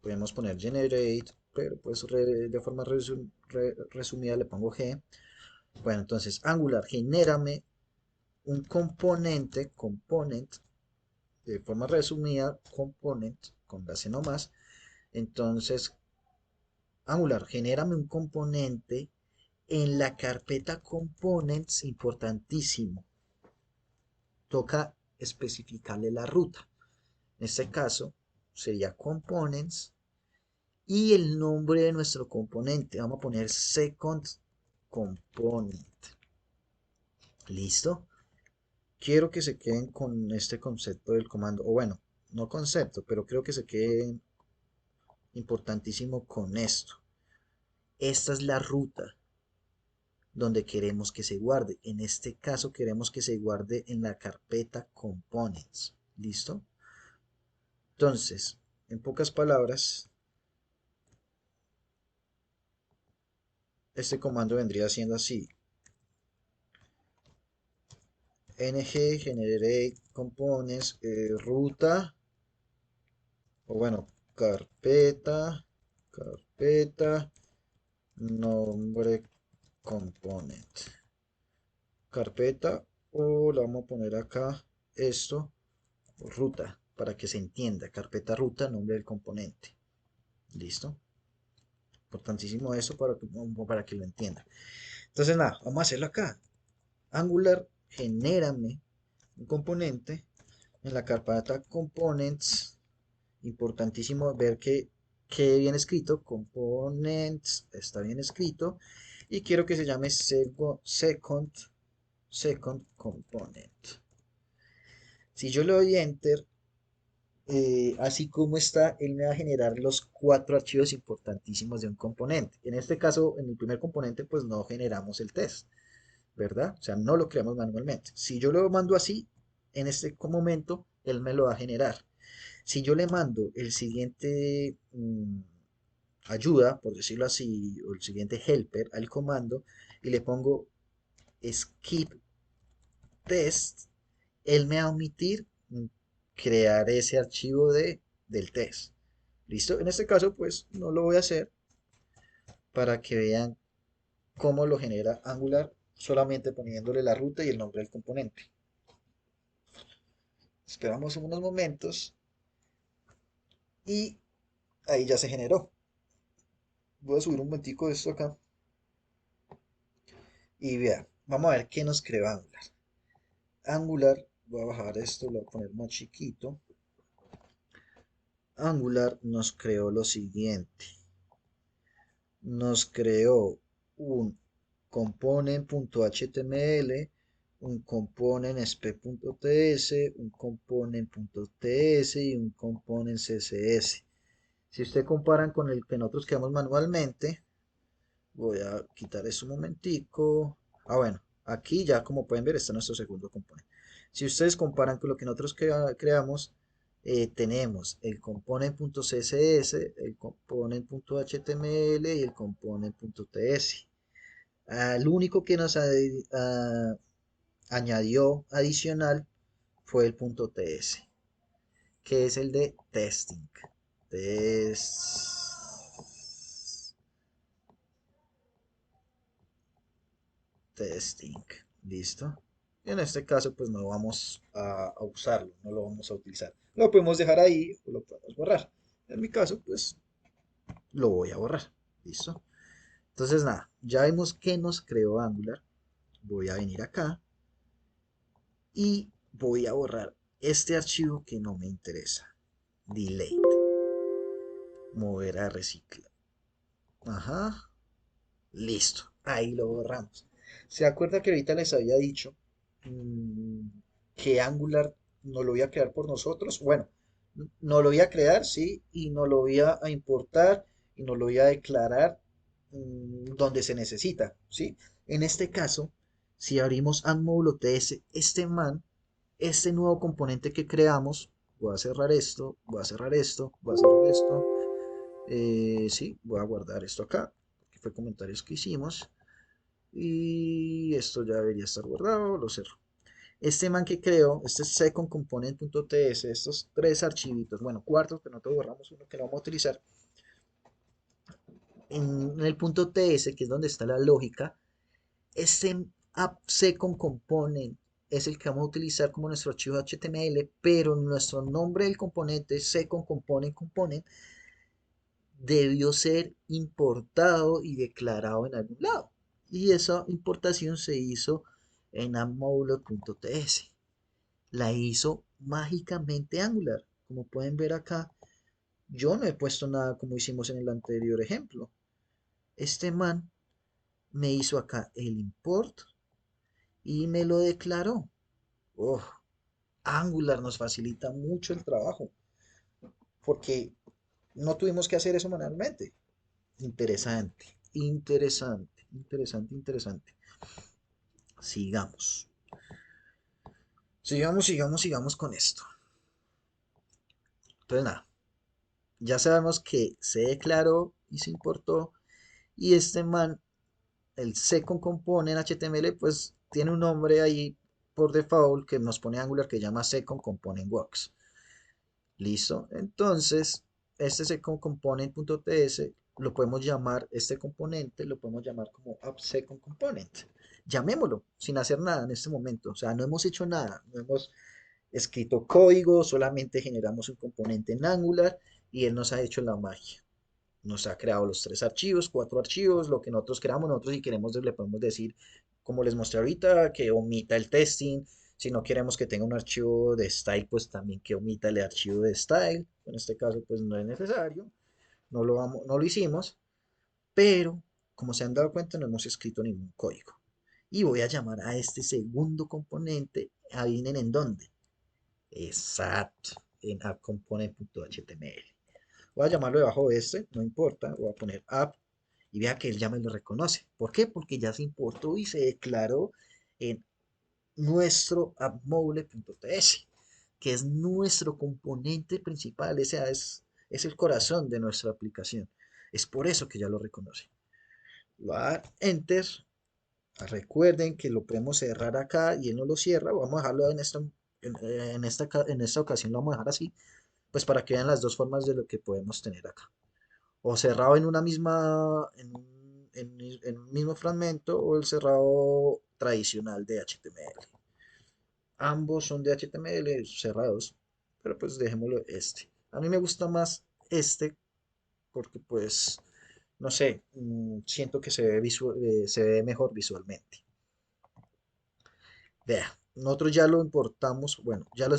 podemos poner generate, pero pues de forma resumida le pongo g. Bueno, entonces Angular, genérame un component, de forma resumida, component, con la C nomás. Entonces, Angular, genérame un componente en la carpeta components, importantísimo. Toca especificarle la ruta. En este caso, sería components y el nombre de nuestro componente. Vamos a poner second component. ¿Listo? Quiero que se queden con este concepto del comando, o bueno, no concepto, pero creo que se queden importantísimo con esto. Esta es la ruta donde queremos que se guarde. En este caso queremos que se guarde en la carpeta components. ¿Listo? Entonces, en pocas palabras, este comando vendría siendo así: ng generate components ruta, o bueno, carpeta nombre component, carpeta, o le vamos a poner acá esto, ruta, para que se entienda: carpeta ruta, nombre del componente. ¿Listo? Importantísimo eso para que lo entienda. Entonces nada, vamos a hacerlo acá. Angular, genérame un componente en la carpeta components. Importantísimo ver que quede bien escrito. Components está bien escrito. Y quiero que se llame second component. Si yo le doy enter, así como está, él me va a generar los cuatro archivos importantísimos de un componente. En este caso, en el primer componente, pues no generamos el test, ¿verdad? O sea, no lo creamos manualmente. Si yo lo mando así, en este momento, él me lo va a generar. Si yo le mando el siguiente ayuda, por decirlo así, o el siguiente helper al comando, y le pongo skip test, él me va a omitir crear ese archivo del test. ¿Listo? En este caso, pues no lo voy a hacer para que vean cómo lo genera Angular solamente poniéndole la ruta y el nombre del componente. Esperamos unos momentos y ahí ya se generó. Voy a subir un momentico esto acá y vean, vamos a ver qué nos creó Angular. Angular, voy a bajar esto, lo voy a poner más chiquito. Angular nos creó lo siguiente. Nos creó un component.html, un component.sp.ts, un component.ts y un component.css. Si ustedes comparan con el que nosotros creamos manualmente, voy a quitar eso un momentico. Bueno, aquí ya como pueden ver está nuestro segundo componente. Si ustedes comparan con lo que nosotros creamos, tenemos el component.css, el component.html y el component.ts. Lo único que nos añadió adicional fue el punto .ts, que es el de testing. Test, testing. ¿Listo? Y en este caso, pues no vamos a usarlo, no lo vamos a utilizar. Lo podemos dejar ahí o lo podemos borrar. En mi caso, pues lo voy a borrar. ¿Listo? Entonces, nada, ya vimos que nos creó Angular. Voy a venir acá y voy a borrar este archivo que no me interesa. Delete. Mover a reciclar. Ajá. Listo. Ahí lo borramos. ¿Se acuerda que ahorita les había dicho mm, que Angular no lo voy a crear por nosotros? Bueno, no lo voy a crear, sí, y no lo voy a importar y no lo voy a declarar donde se necesita, ¿sí? En este caso, si abrimos módulo TS, este nuevo componente que creamos, voy a cerrar esto, voy a cerrar esto, voy a cerrar esto, sí, voy a guardar esto acá, que fue comentarios que hicimos. Y esto ya debería estar guardado, lo cerro. Este man que creo, este second component.ts, estos tres archivitos, bueno, cuartos, pero nosotros borramos uno que no vamos a utilizar. En el punto .ts, que es donde está la lógica, este app second component es el que vamos a utilizar como nuestro archivo HTML, pero nuestro nombre del componente, second component, debió ser importado y declarado en algún lado. Y esa importación se hizo en ammódulo.ts. La hizo mágicamente Angular. Como pueden ver acá, yo no he puesto nada como hicimos en el anterior ejemplo. Este man me hizo acá el import y me lo declaró. Oh, Angular nos facilita mucho el trabajo porque no tuvimos que hacer eso manualmente. Interesante, interesante, interesante, interesante. Sigamos. Sigamos con esto. Entonces, nada, ya sabemos que se declaró y se importó. Y este man, el second component HTML, pues tiene un nombre ahí por default que nos pone Angular que llama second component works. Listo. Entonces, este second component.ts lo podemos llamar, este componente lo podemos llamar como app second component. Llamémoslo sin hacer nada en este momento. O sea, no hemos hecho nada, no hemos escrito código, solamente generamos un componente en Angular y él nos ha hecho la magia. Nos ha creado los tres archivos, cuatro archivos, lo que nosotros creamos, nosotros si queremos le podemos decir, como les mostré ahorita, que omita el testing. Si no queremos que tenga un archivo de style, pues también que omita el archivo de style. En este caso, pues no es necesario, no lo hicimos, pero como se han dado cuenta, no hemos escrito ningún código. Y voy a llamar a este segundo componente, adivinen en dónde. Exacto, en appcomponent.html. Voy a llamarlo debajo de este, no importa, voy a poner app y vea que él ya me lo reconoce. ¿Por qué? Porque ya se importó y se declaró en nuestro appmodule.ts, que es nuestro componente principal, ese es el corazón de nuestra aplicación. Es por eso que ya lo reconoce. Va a dar enter. Recuerden que lo podemos cerrar acá y él no lo cierra. Vamos a dejarlo en esta ocasión lo vamos a dejar así, pues para que vean las dos formas de lo que podemos tener acá. O cerrado en una misma, en un mismo fragmento o el cerrado tradicional de HTML. Ambos son de HTML cerrados, pero pues dejémoslo este. A mí me gusta más este porque pues, no sé, siento que se ve mejor visualmente. Vea, nosotros ya lo importamos, bueno, ya no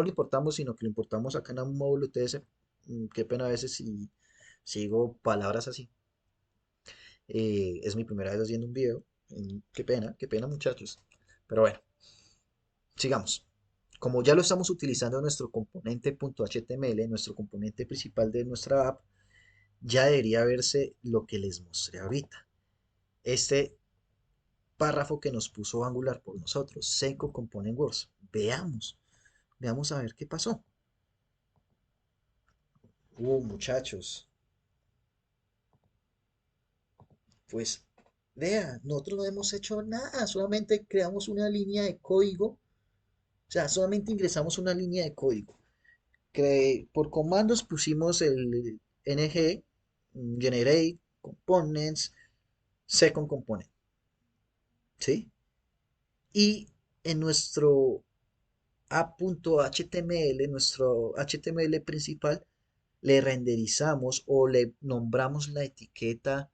lo importamos, sino que lo importamos acá en un módulo TS. Qué pena a veces si digo palabras así. Es mi primera vez haciendo un video. Qué pena muchachos. Pero bueno, sigamos. Como ya lo estamos utilizando en nuestro componente .html, nuestro componente principal de nuestra app, ya debería verse lo que les mostré ahorita. Este párrafo que nos puso Angular por nosotros, Seco Component Words. Veamos a ver qué pasó. Muchachos, pues vea, nosotros no hemos hecho nada, solamente creamos una línea de código, o sea, solamente ingresamos una línea de código. Por comandos pusimos el ng, generate, components, second component, ¿sí? Y en nuestro app.html, nuestro HTML principal, le renderizamos o le nombramos la etiqueta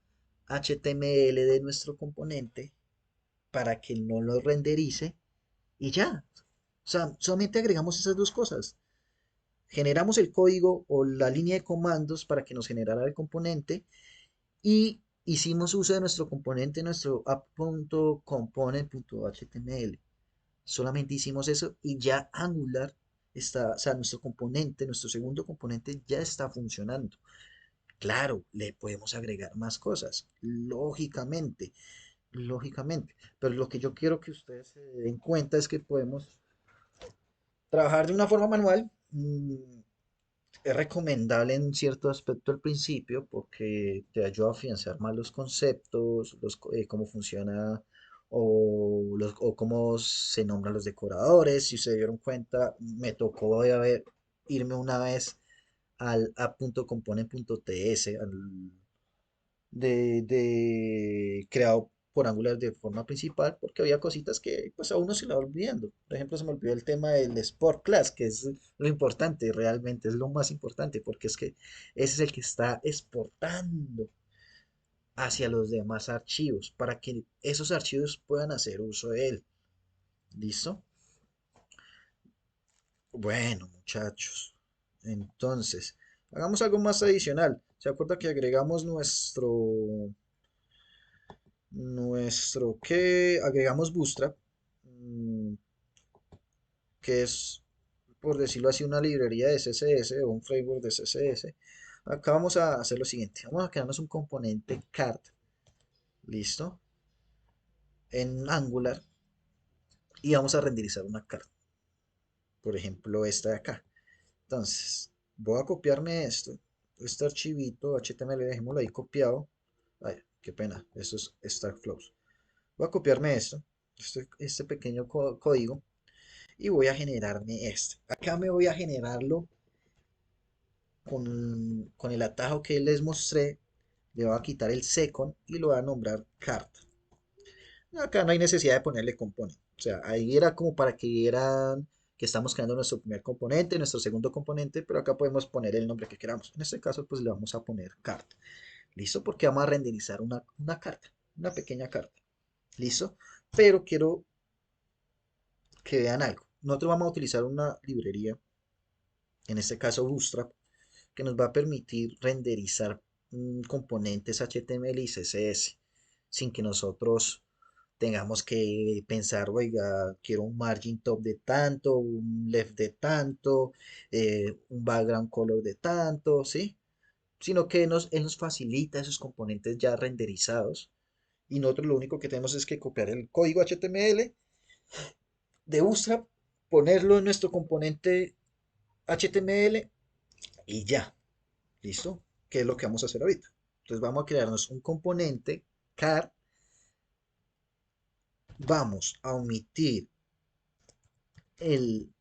HTML de nuestro componente para que no lo renderice y ya. O sea, solamente agregamos esas dos cosas. Generamos el código o la línea de comandos para que nos generara el componente y hicimos uso de nuestro componente, nuestro app.component.html. Solamente hicimos eso y ya Angular está, o sea, nuestro componente, nuestro segundo componente ya está funcionando. Claro, le podemos agregar más cosas, lógicamente, pero lo que yo quiero que ustedes se den cuenta es que podemos trabajar de una forma manual. Es recomendable en cierto aspecto al principio porque te ayuda a afianzar más los conceptos, cómo funciona o cómo se nombran los decoradores. Si se dieron cuenta, me tocó irme una vez al app.component.ts, creado por Angular de forma principal, porque había cositas que pues a uno se le va olvidando. Por ejemplo, se me olvidó el tema del Sport Class, que es lo importante, realmente es lo más importante, porque es que ese es el que está exportando hacia los demás archivos, para que esos archivos puedan hacer uso de él. ¿Listo? Bueno, muchachos, entonces, hagamos algo más adicional. ¿Se acuerda que agregamos que agregamos Bootstrap, mm, que es, por decirlo así, una librería de CSS o un framework de CSS? Acá vamos a hacer lo siguiente, vamos a crearnos un componente card, listo, en Angular, y vamos a renderizar una card, por ejemplo esta de acá. Entonces, voy a copiarme este archivito HTML, dejémoslo ahí copiado. Ay, qué pena, esto es Starkflows. Voy a copiarme este pequeño código y voy a generarme este. Acá me voy a generarlo con el atajo que les mostré. Le voy a quitar el second y lo voy a nombrar card. Acá no hay necesidad de ponerle component. O sea, ahí era como para que vieran que estamos creando nuestro primer componente, nuestro segundo componente, pero acá podemos poner el nombre que queramos. En este caso, pues le vamos a poner card. ¿Listo? Porque vamos a renderizar una carta, una pequeña carta. ¿Listo? Pero quiero que vean algo. Nosotros vamos a utilizar una librería, en este caso Bootstrap, que nos va a permitir renderizar componentes HTML y CSS sin que nosotros tengamos que pensar, oiga, quiero un margin top de tanto, un left de tanto, un background color de tanto, ¿sí? Sino que él nos facilita esos componentes ya renderizados y nosotros lo único que tenemos es que copiar el código HTML de Bootstrap, ponerlo en nuestro componente HTML y ya, ¿listo? ¿Qué es lo que vamos a hacer ahorita? Entonces vamos a crearnos un componente car, vamos a omitir el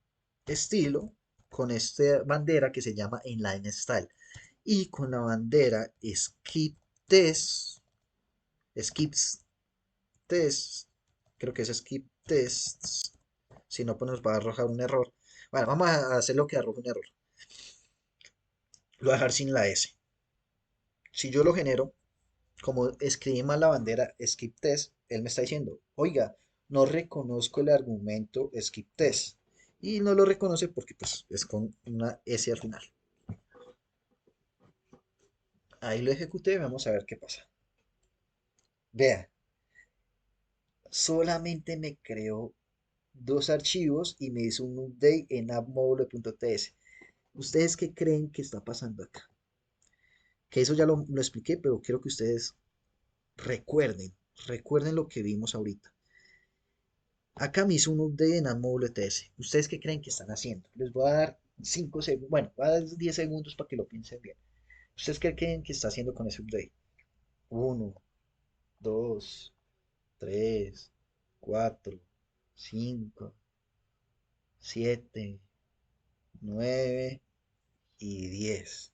estilo con esta bandera que se llama inline style y con la bandera skip test, skips test, creo que es skip tests, si no pues nos va a arrojar un error. Bueno, vamos a hacer lo que arroja un error, lo voy a dejar sin la S. Si yo lo genero, como escribí mal la bandera skip test, él me está diciendo, oiga, no reconozco el argumento skip test. Y no lo reconoce porque pues es con una S al final. Ahí lo ejecuté, vamos a ver qué pasa. Vea, solamente me creó dos archivos y me hizo un update en appmodule.ts. ¿Ustedes qué creen que está pasando acá? Que eso ya lo expliqué, pero quiero que ustedes recuerden, recuerden lo que vimos ahorita. Acá me hizo un update en appmodule.ts. ¿Ustedes qué creen que están haciendo? Les voy a dar 5 segundos, bueno, voy a dar 10 segundos para que lo piensen bien. ¿Ustedes qué creen que está haciendo con ese update? Uno, 2, 3, 4, 5, 7, 9 y 10.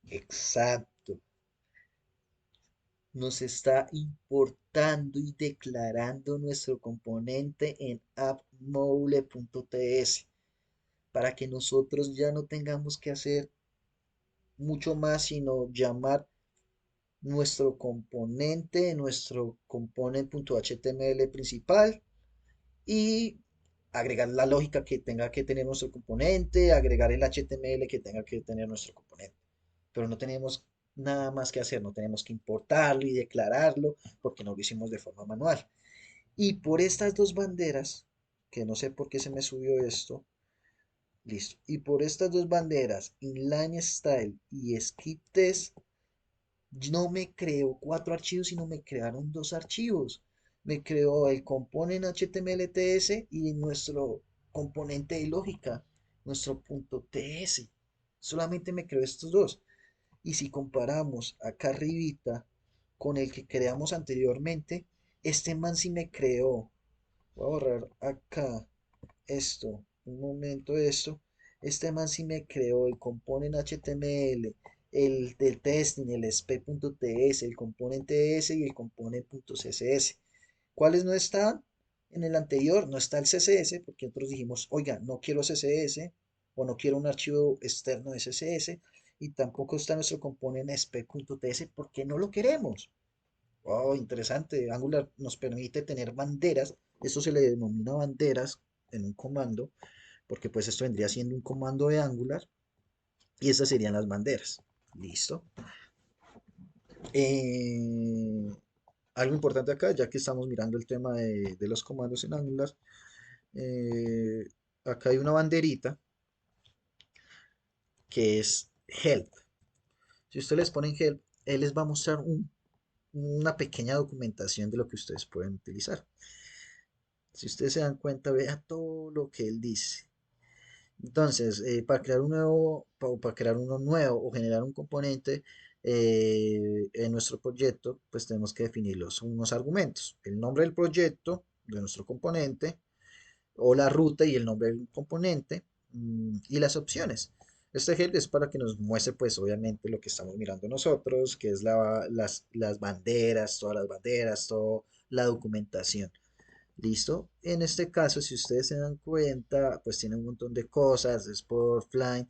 Exacto. Nos está importando y declarando nuestro componente en appmodule.ts para que nosotros ya no tengamos que hacer mucho más sino llamar nuestro component.html principal y agregar la lógica que tenga que tener nuestro componente, agregar el HTML que tenga que tener nuestro componente. Pero no tenemos nada más que hacer, no tenemos que importarlo y declararlo porque no lo hicimos de forma manual. Y por estas dos banderas, que no sé por qué se me subió esto, listo. Y por estas dos banderas, inline style y skip test, no me creó cuatro archivos, sino me crearon dos archivos. Me creó el component HTML-TS y nuestro componente de lógica, nuestro punto .ts. Solamente me creó estos dos. Y si comparamos acá arribita con el que creamos anteriormente, este man sí me creó. Voy a borrar acá esto, un momento esto. Este man sí me creó el component HTML, el del testing, el sp.ts, el componente S y el component.css. ¿Cuáles no están? En el anterior no está el CSS porque nosotros dijimos, oiga, no quiero CSS o no quiero un archivo externo de CSS y tampoco está nuestro componente sp.ts porque no lo queremos. Oh, interesante. Angular nos permite tener banderas. Esto se le denomina banderas en un comando, porque pues esto vendría siendo un comando de Angular y estas serían las banderas. Listo. Eh, Algo importante acá, ya que estamos mirando el tema de los comandos en Angular, eh, acá hay una banderita que es help. Si ustedes les ponen help, él les va a mostrar una pequeña documentación de lo que ustedes pueden utilizar. Si ustedes se dan cuenta, vean todo lo que él dice. Entonces, para crear uno nuevo o generar un componente en nuestro proyecto, pues tenemos que definir unos argumentos. El nombre del proyecto, de nuestro componente, o la ruta y el nombre del componente, y las opciones. Este help es para que nos muestre, pues, obviamente, lo que estamos mirando nosotros, que es las banderas, todas las banderas, toda la documentación. ¿Listo? En este caso, si ustedes se dan cuenta, pues tiene un montón de cosas, es por Flying,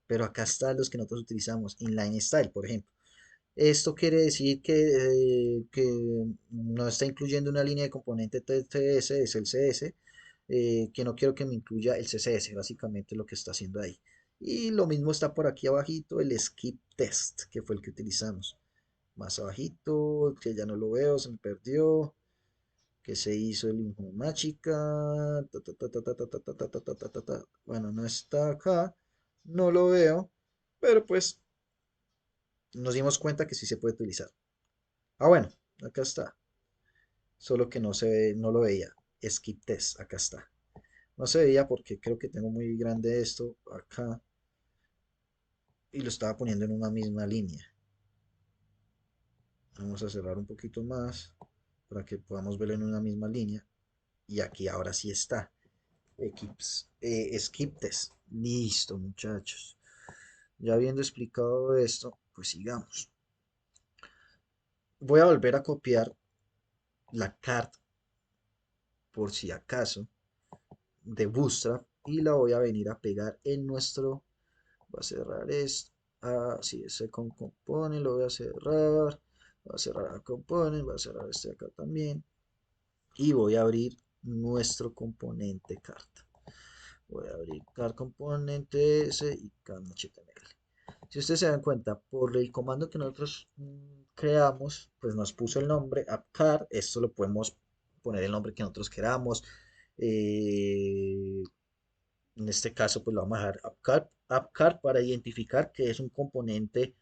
pero acá están los que nosotros utilizamos, inline style, por ejemplo. Esto quiere decir que no está incluyendo una línea de componente TTS, es el CS, que no quiero que me incluya el CSS, básicamente lo que está haciendo ahí. Y lo mismo está por aquí abajito, el skip test, que fue el que utilizamos. Más abajito, que ya no lo veo, se me perdió. que se hizo el Informática. Bueno, no está acá, no lo veo, pero pues nos dimos cuenta que sí se puede utilizar. Ah, bueno, acá está, solo que no se ve, no lo veía. Skip test, acá está. No se veía porque creo que tengo muy grande esto acá y lo estaba poniendo en una misma línea. Vamos a cerrar un poquito más para que podamos verlo en una misma línea. Y aquí ahora sí está. Skip test. Listo, muchachos. Ya habiendo explicado esto, pues sigamos. Voy a volver a copiar la card por si acaso de Bootstrap y la voy a venir a pegar en nuestro. Voy a cerrar esto. Ah, sí, ese con component lo voy a cerrar. Voy a cerrar a component. Voy a cerrar este acá también. Y voy a abrir nuestro componente carta. Voy a abrir car componente S y car HTML. Si ustedes se dan cuenta, por el comando que nosotros creamos, pues nos puso el nombre appcar. Esto lo podemos poner el nombre que nosotros queramos. Eh, en este caso, pues lo vamos a dejar appcar para identificar que es un componente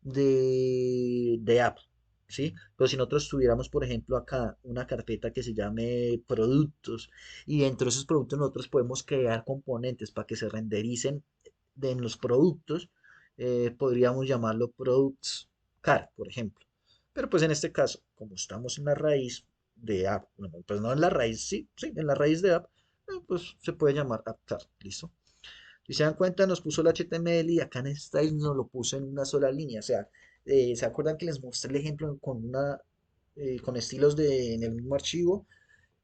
de app, ¿sí? Pero si nosotros tuviéramos, por ejemplo, acá una carpeta que se llame productos y dentro de esos productos nosotros podemos crear componentes para que se rendericen en los productos, podríamos llamarlo products car, por ejemplo. Pero pues en este caso, como estamos en la raíz de app, bueno, pues no en la raíz, sí, sí, en la raíz de app, pues se puede llamar app car, ¿listo? Si se dan cuenta, nos puso el HTML y acá en Style nos lo puso en una sola línea. O sea, ¿se acuerdan que les mostré el ejemplo con estilos en el mismo archivo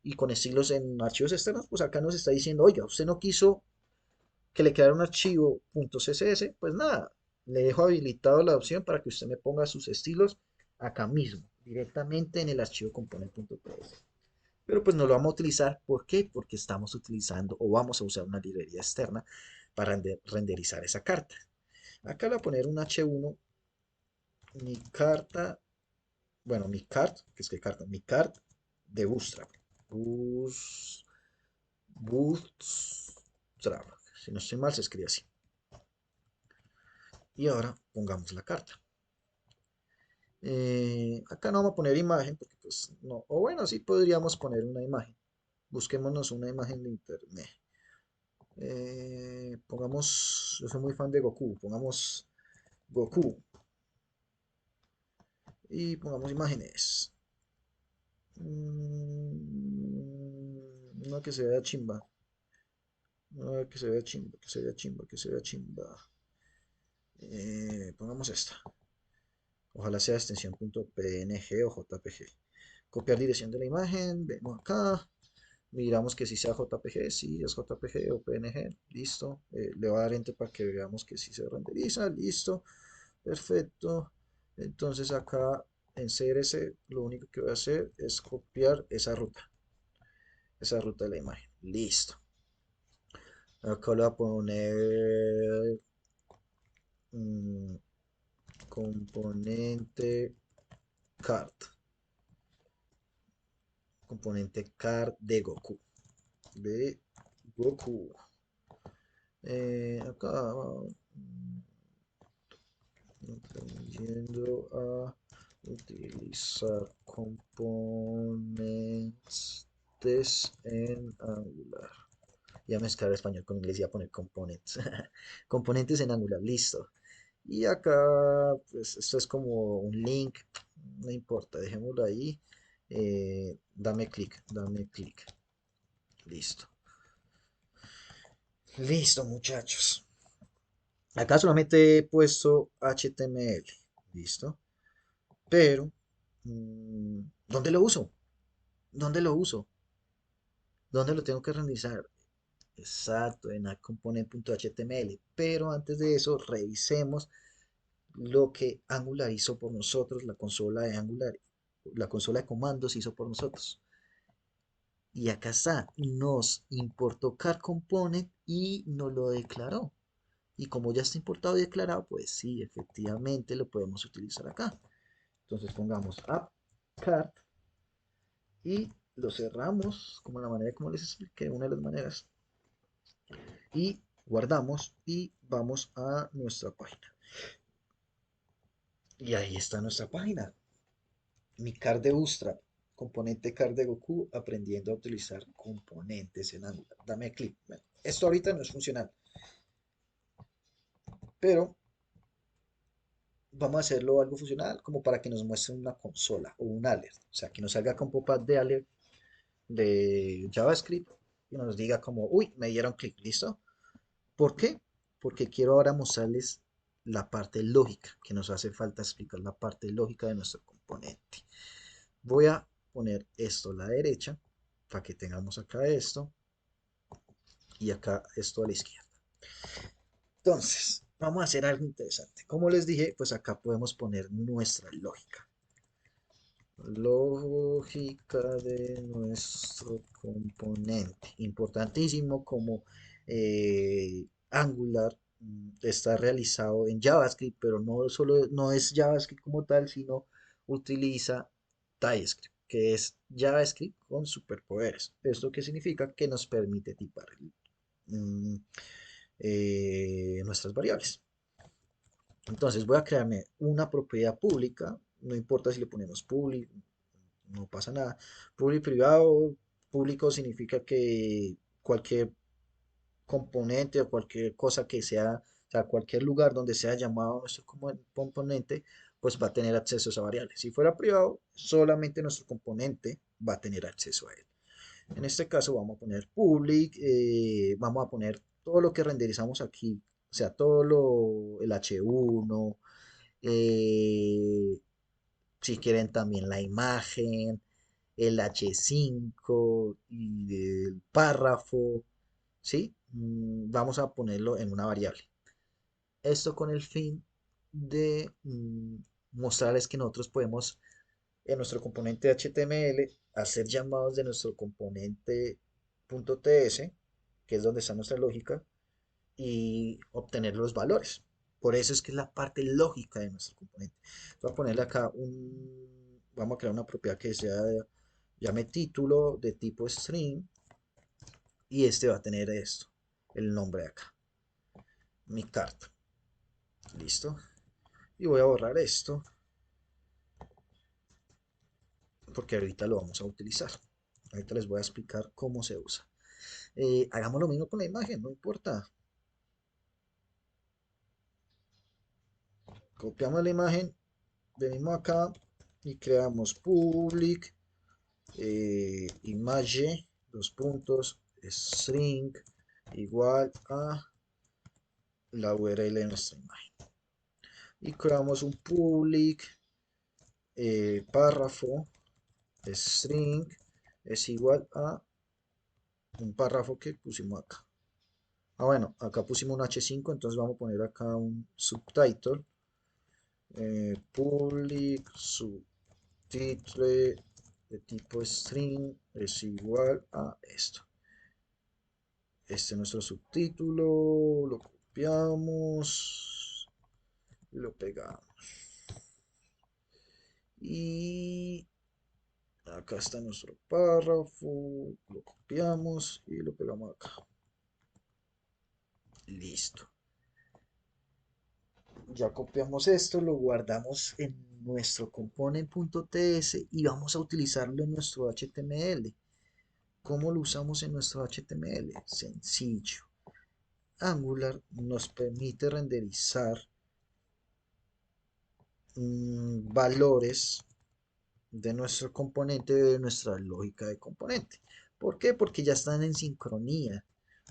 y con estilos en archivos externos? Pues acá nos está diciendo, oiga, usted no quiso que le quedara un archivo .css, pues nada, le dejo habilitado la opción para que usted me ponga sus estilos acá mismo, directamente en el archivo component.ps. Pero pues no lo vamos a utilizar. ¿Por qué? Porque estamos utilizando o vamos a usar una librería externa para renderizar esa carta. Acá le voy a poner un H1, mi carta, bueno, mi cart, que es que carta, mi cart de Bootstrap. Boost, Bootstrap. Si no estoy mal, se escribe así. Y ahora pongamos la carta. Acá no vamos a poner imagen, porque pues no, o bueno, sí podríamos poner una imagen. Busquémonos una imagen de internet. Pongamos, yo soy muy fan de Goku, pongamos Goku y pongamos imágenes. Una que se vea chimba, una que se vea chimba, que se vea chimba, que se vea chimba. Pongamos esta. Ojalá sea extensión .png o JPG. Copiar dirección de la imagen, vemos acá. Miramos que si sea JPG, si es JPG o PNG, listo. Le va a dar enter para que veamos que si se renderiza, listo. Perfecto. Entonces acá en CRS lo único que voy a hacer es copiar esa ruta de la imagen. Listo. Acá le voy a poner mm, componente card. Componente card de Goku. De Goku. Acá aprendiendo a utilizar componentes en Angular. Ya mezclar español con inglés y a poner components. Componentes en Angular, listo. Y acá, pues esto es como un link, no importa, dejémoslo ahí. Dame clic. Listo. Listo, muchachos. Acá solamente he puesto HTML. Listo. Pero, ¿dónde lo uso? ¿Dónde lo uso? ¿Dónde lo tengo que renderizar? Exacto, en component.html. Pero antes de eso, revisemos lo que Angular hizo por nosotros, la consola de Angular, la consola de comandos hizo por nosotros. Y acá está, nos importó car component y nos lo declaró. Y como ya está importado y declarado, pues sí, efectivamente lo podemos utilizar acá. Entonces pongamos app cart y lo cerramos como la manera como les expliqué, una de las maneras, y guardamos y vamos a nuestra página. Y ahí está nuestra página. Mi card de Bootstrap, componente card de Goku, aprendiendo a utilizar componentes en Angular. Dame clic. Bueno, esto ahorita no es funcional, pero vamos a hacerlo algo funcional como para que nos muestre una consola o un alert. O sea, que nos salga con pop-up de alert de JavaScript y nos diga como, uy, me dieron clic, ¿listo? ¿Por qué? Porque quiero ahora mostrarles la parte lógica, que nos hace falta explicar la parte lógica de nuestro componente. Voy a poner esto a la derecha para que tengamos acá esto y acá esto a la izquierda. Entonces, vamos a hacer algo interesante. Como les dije, pues acá podemos poner nuestra lógica. Lógica de nuestro componente. Importantísimo como Angular está realizado en JavaScript, pero no solo no es JavaScript como tal, sino utiliza TypeScript, que es JavaScript con superpoderes. ¿Esto qué significa? Que nos permite tipar mm, nuestras variables. Entonces voy a crearme una propiedad pública, no importa si le ponemos public, no pasa nada. Público privado, público significa que cualquier componente o cualquier cosa que sea, o sea, cualquier lugar donde sea llamado nuestro componente, pues va a tener acceso a esa variable. Si fuera privado, solamente nuestro componente va a tener acceso a él. En este caso vamos a poner public, vamos a poner todo lo que renderizamos aquí, o sea, todo el H1, eh, si quieren también la imagen, el H5 y el párrafo, ¿sí? Vamos a ponerlo en una variable. Esto con el fin de mostrarles que nosotros podemos en nuestro componente HTML hacer llamados de nuestro componente .ts, que es donde está nuestra lógica, y obtener los valores. Por eso es que es la parte lógica de nuestro componente. Voy a ponerle acá vamos a crear una propiedad que sea, llame título de tipo string y este va a tener esto, el nombre de acá, mi carta. Listo. Y voy a borrar esto porque ahorita lo vamos a utilizar. Ahorita les voy a explicar cómo se usa. Hagamos lo mismo con la imagen, no importa. Copiamos la imagen, venimos acá y creamos public image, dos puntos, string, igual a la URL de nuestra imagen. Y creamos un public párrafo, string, es igual a un párrafo que pusimos acá. Ah, bueno, acá pusimos un H5, entonces vamos a poner acá un subtitle. Public subtitle de tipo string es igual a esto. Este es nuestro subtítulo, lo copiamos, lo pegamos. Y acá está nuestro párrafo, lo copiamos y lo pegamos acá. Listo. Ya copiamos esto, lo guardamos en nuestro component.ts y vamos a utilizarlo en nuestro HTML. ¿Cómo lo usamos en nuestro HTML? Sencillo. Angular nos permite renderizar valores de nuestro componente, de nuestra lógica de componente. ¿Por qué? Porque ya están en sincronía,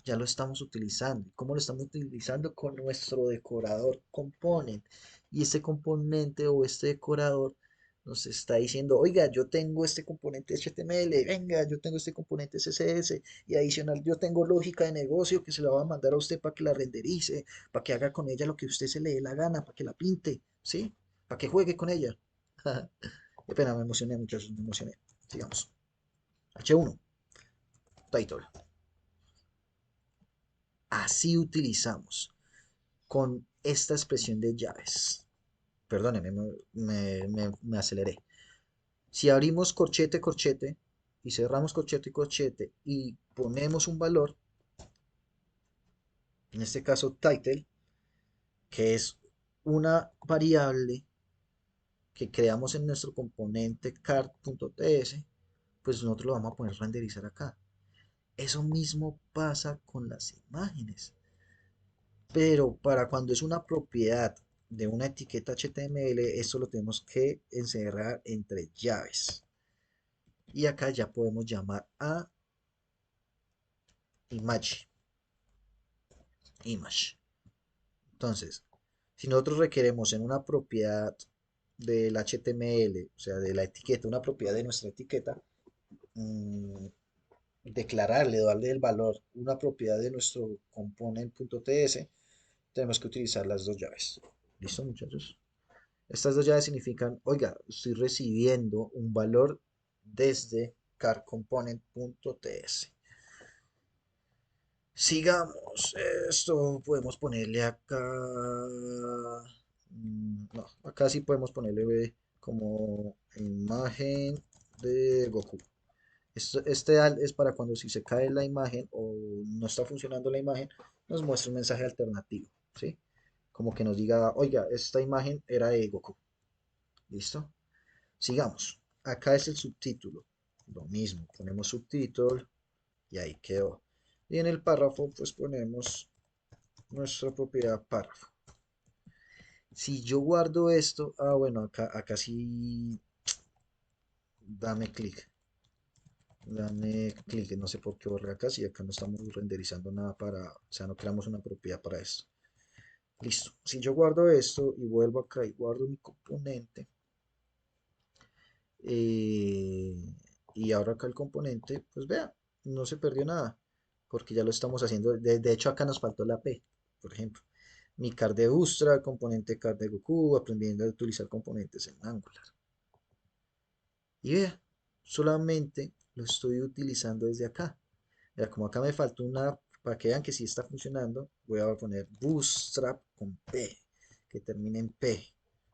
ya lo estamos utilizando. ¿Cómo lo estamos utilizando? Con nuestro decorador component. Y este componente o este decorador nos está diciendo, oiga, yo tengo este componente HTML, venga, yo tengo este componente CSS y adicional yo tengo lógica de negocio que se la va a mandar a usted para que la renderice, para que haga con ella lo que usted se le dé la gana, para que la pinte, ¿sí? Para que juegue con ella. Qué pena, me emocioné, muchachos, me emocioné. Sigamos. H1, title. Así utilizamos con esta expresión de llaves. Perdónenme, me aceleré. Si abrimos corchete, corchete y cerramos corchete y corchete y ponemos un valor, en este caso title, que es una variable que creamos en nuestro componente card.ts, pues nosotros lo vamos a poner renderizar acá. Eso mismo pasa con las imágenes, pero para cuando es una propiedad de una etiqueta HTML, esto lo tenemos que encerrar entre llaves. Y acá ya podemos llamar a image. Entonces, si nosotros requeremos en una propiedad del HTML, o sea, de la etiqueta, una propiedad de nuestra etiqueta, mmm, declararle, darle el valor, una propiedad de nuestro component.ts, tenemos que utilizar las dos llaves. ¿Listo, muchachos? Estas dos llaves significan, oiga, estoy recibiendo un valor desde carcomponent.ts. Sigamos. Esto podemos ponerle acá. No, acá sí podemos ponerle como imagen de Goku. Este alt es para cuando si se cae la imagen o no está funcionando la imagen, nos muestra un mensaje alternativo, ¿sí? Como que nos diga, oiga, esta imagen era de Goku. ¿Listo? Sigamos. Acá es el subtítulo. Lo mismo, ponemos subtítulo y ahí quedó. Y en el párrafo, pues ponemos nuestra propiedad párrafo. Si yo guardo esto, bueno, acá sí, dame clic. Dame clic, no sé por qué borré acá, si acá no estamos renderizando nada o sea, no creamos una propiedad para esto. Listo. Si yo guardo esto y vuelvo acá y guardo mi componente, eh, y ahora acá el componente, pues vea, no se perdió nada, porque ya lo estamos haciendo. De hecho, acá nos faltó la P, por ejemplo. Mi card de Bootstrap, componente card de Goku, aprendiendo a utilizar componentes en Angular. Y vea, solamente lo estoy utilizando desde acá. Vea, como acá me faltó una, para que vean que sí está funcionando, voy a poner Bootstrap con P, que termine en P,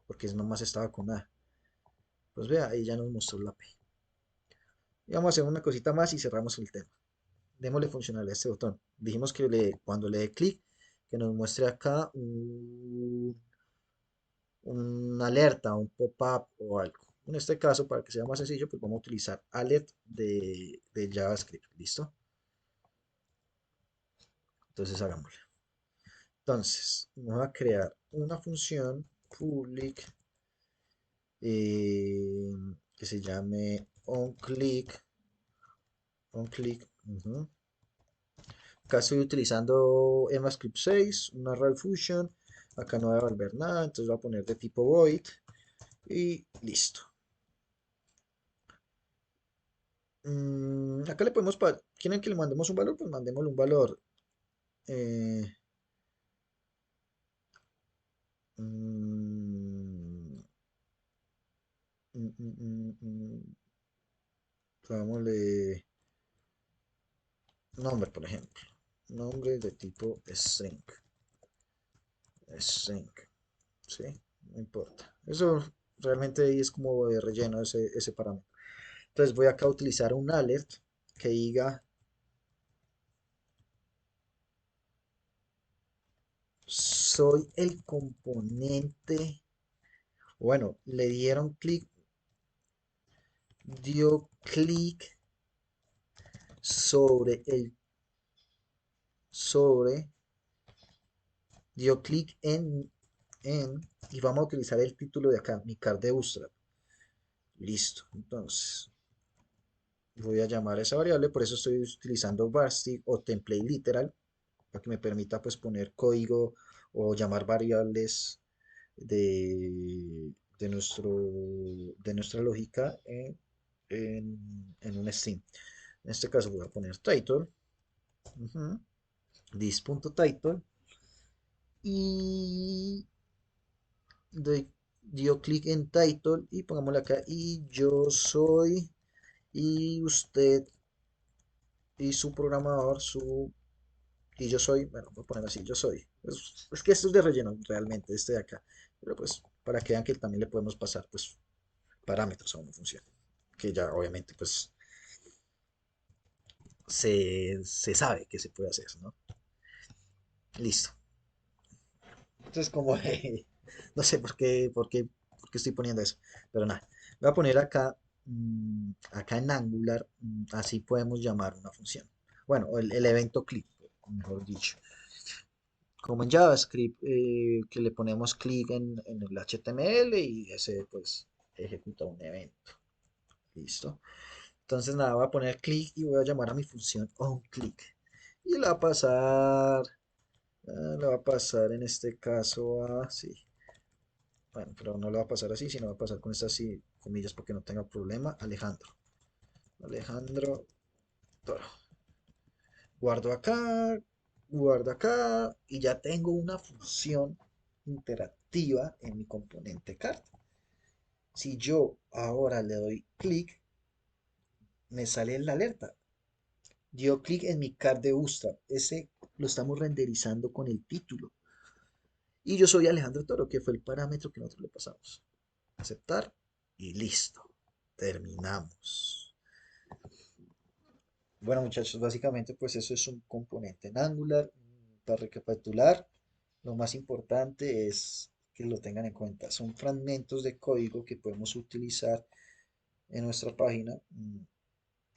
porque nomás estaba con A. Pues vea, ahí ya nos mostró la P. Y vamos a hacer una cosita más y cerramos el tema. Démosle funcionalidad a este botón. Dijimos que cuando le dé clic, que nos muestre acá una alerta, un pop-up o algo. En este caso, para que sea más sencillo, pues vamos a utilizar alert de JavaScript. ¿Listo? Entonces hagámoslo. Entonces, vamos a crear una función public eh, que se llame onClick. OnClick. Acá estoy utilizando EMAScript 6, una array function. Acá no voy a volver nada, entonces voy a poner de tipo void y listo. Acá le podemos, ¿quieren que le mandemos un valor? Pues mandémosle un valor. Eh, mm, mm, mm, mm, mm, Pongámosle nombre, por ejemplo. Nombre de tipo string. String, ¿sí? No importa. Eso realmente ahí es como de relleno ese parámetro. Entonces voy acá a utilizar un alert que diga soy el componente. Bueno, le dieron clic, dio clic sobre sobre, dio clic en, y vamos a utilizar el título de acá, mi card de Bootstrap. Listo. Entonces, voy a llamar a esa variable, por eso estoy utilizando varstick o template literal, para que me permita pues poner código o llamar variables de, de nuestra lógica en un string. En este caso voy a poner title, this.title, y dio clic en title y pongámosle acá, y yo soy, y usted, y su programador, y yo soy, bueno, voy a poner así, yo soy. Es que esto es de relleno realmente, este de acá. Pero pues para que vean que también le podemos pasar pues parámetros a una función. Que ya obviamente pues se sabe que se puede hacer, ¿no? Listo. Entonces, como no sé por qué estoy poniendo eso, pero nada. Voy a poner acá, acá en Angular, así podemos llamar una función. Bueno, el evento click, mejor dicho. Como en JavaScript, que le ponemos click en el HTML y ese pues ejecuta un evento. Listo. Entonces nada, voy a poner click y voy a llamar a mi función onClick. Y le va a pasar en este caso a, sí, bueno, pero no le va a pasar así, sino va a pasar con estas sí, comillas porque no tenga problema, Alejandro. Alejandro Toro. Guardo acá, guardo acá y ya tengo una función interactiva en mi componente carta. Si yo ahora le doy clic, me sale la alerta. Dio clic en mi card de Bootstrap. Ese lo estamos renderizando con el título. Y yo soy Alejandro Toro, que fue el parámetro que nosotros le pasamos. Aceptar y listo. Terminamos. Bueno, muchachos, básicamente pues eso es un componente en Angular. Para recapitular, lo más importante es que lo tengan en cuenta. Son fragmentos de código que podemos utilizar en nuestra página,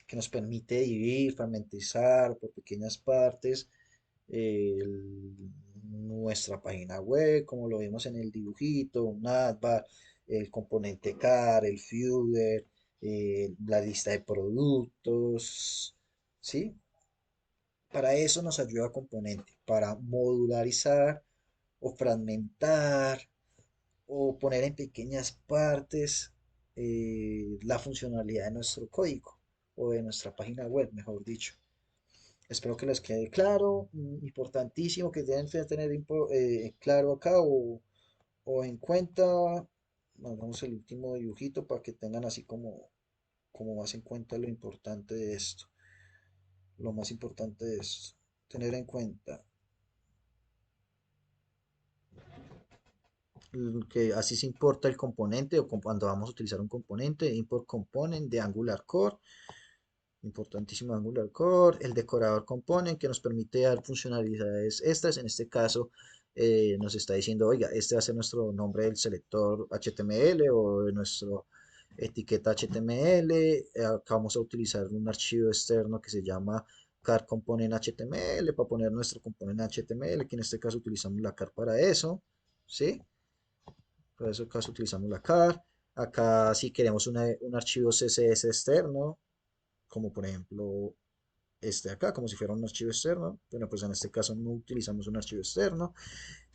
que nos permite dividir, fragmentizar por pequeñas partes nuestra página web, como lo vimos en el dibujito, un adbar, el componente car, el footer, la lista de productos, ¿sí? Para eso nos ayuda componente, para modularizar o fragmentar o poner en pequeñas partes la funcionalidad de nuestro código o de nuestra página web, mejor dicho. Espero que les quede claro, importantísimo que deben tener claro acá o en cuenta. Hagamos el último dibujito para que tengan así como más en cuenta lo importante de esto. Lo más importante de esto, tener en cuenta que así se importa el componente o cuando vamos a utilizar un componente, import component de Angular Core, importantísimo Angular Core, el decorador component que nos permite dar funcionalidades extras, en este caso nos está diciendo, oiga, este va a ser nuestro nombre del selector HTML o de nuestro etiqueta HTML, acá vamos a utilizar un archivo externo que se llama car component HTML para poner nuestro componente HTML, que en este caso utilizamos la car para eso, ¿sí? Para ese caso utilizamos la car. Acá si queremos un archivo CSS externo, como por ejemplo este acá, como si fuera un archivo externo, pero pues en este caso no utilizamos un archivo externo.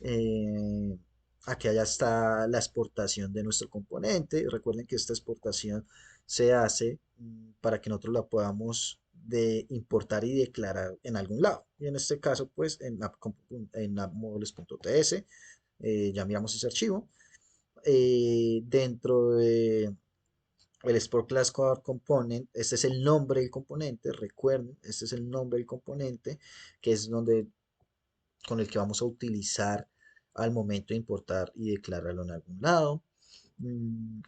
Eh, Aquí ya está la exportación de nuestro componente. Recuerden que esta exportación se hace para que nosotros la podamos importar y declarar en algún lado. Y en este caso, pues en appmodules.ts, ya miramos ese archivo. Dentro de el Sport Class Core Component, este es el nombre del componente, recuerden, este es el nombre del componente, que es donde con el que vamos a utilizar al momento de importar y declararlo en algún lado.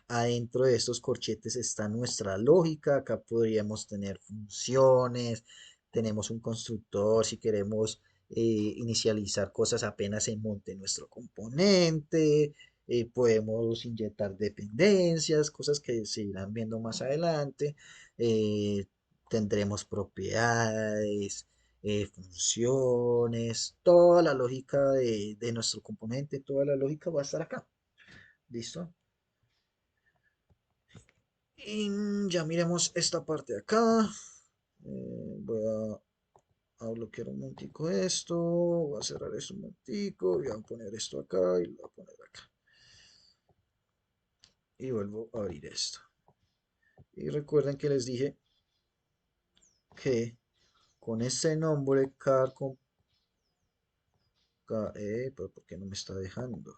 Adentro de estos corchetes está nuestra lógica, acá podríamos tener funciones, tenemos un constructor si queremos inicializar cosas apenas se monte nuestro componente, podemos inyectar dependencias, cosas que se irán viendo más adelante, eh, tendremos propiedades, funciones, toda la lógica de nuestro componente, toda la lógica va a estar acá. ¿Listo? Y ya miremos esta parte de acá. Voy a bloquear un momentico esto. Voy a cerrar esto un momentico. Voy a poner esto acá y lo voy a poner acá. Y vuelvo a abrir esto. Y recuerden que les dije que con este nombre car con pero ¿por qué no me está dejando?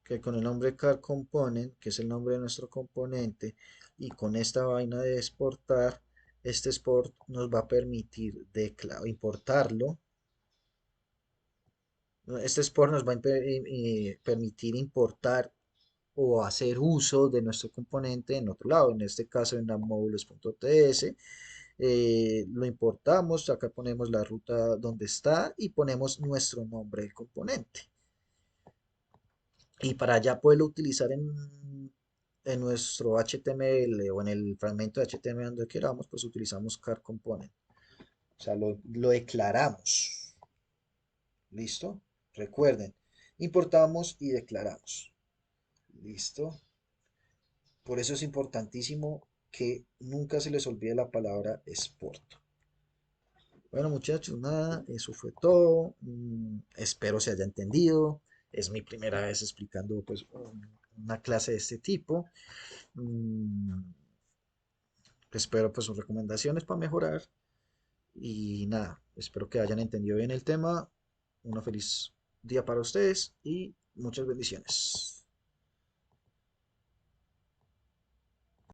Que con el nombre car component, que es el nombre de nuestro componente, y con esta vaina de exportar, este export nos va a permitir importarlo Este export nos va a permitir importar o hacer uso de nuestro componente en otro lado, en este caso en la módulos.ts. Lo importamos, acá ponemos la ruta donde está y ponemos nuestro nombre del componente. Y para ya poderlo utilizar en nuestro HTML o en el fragmento de HTML donde queramos, pues utilizamos car component. O sea, lo declaramos. ¿Listo? Recuerden, importamos y declaramos. ¿Listo? Por eso es importantísimo que nunca se les olvide la palabra export. Bueno, muchachos, nada, eso fue todo. Espero se haya entendido. Es mi primera vez explicando pues una clase de este tipo. Mm, Espero pues sus recomendaciones para mejorar. Y nada, espero que hayan entendido bien el tema. Una feliz día para ustedes y muchas bendiciones.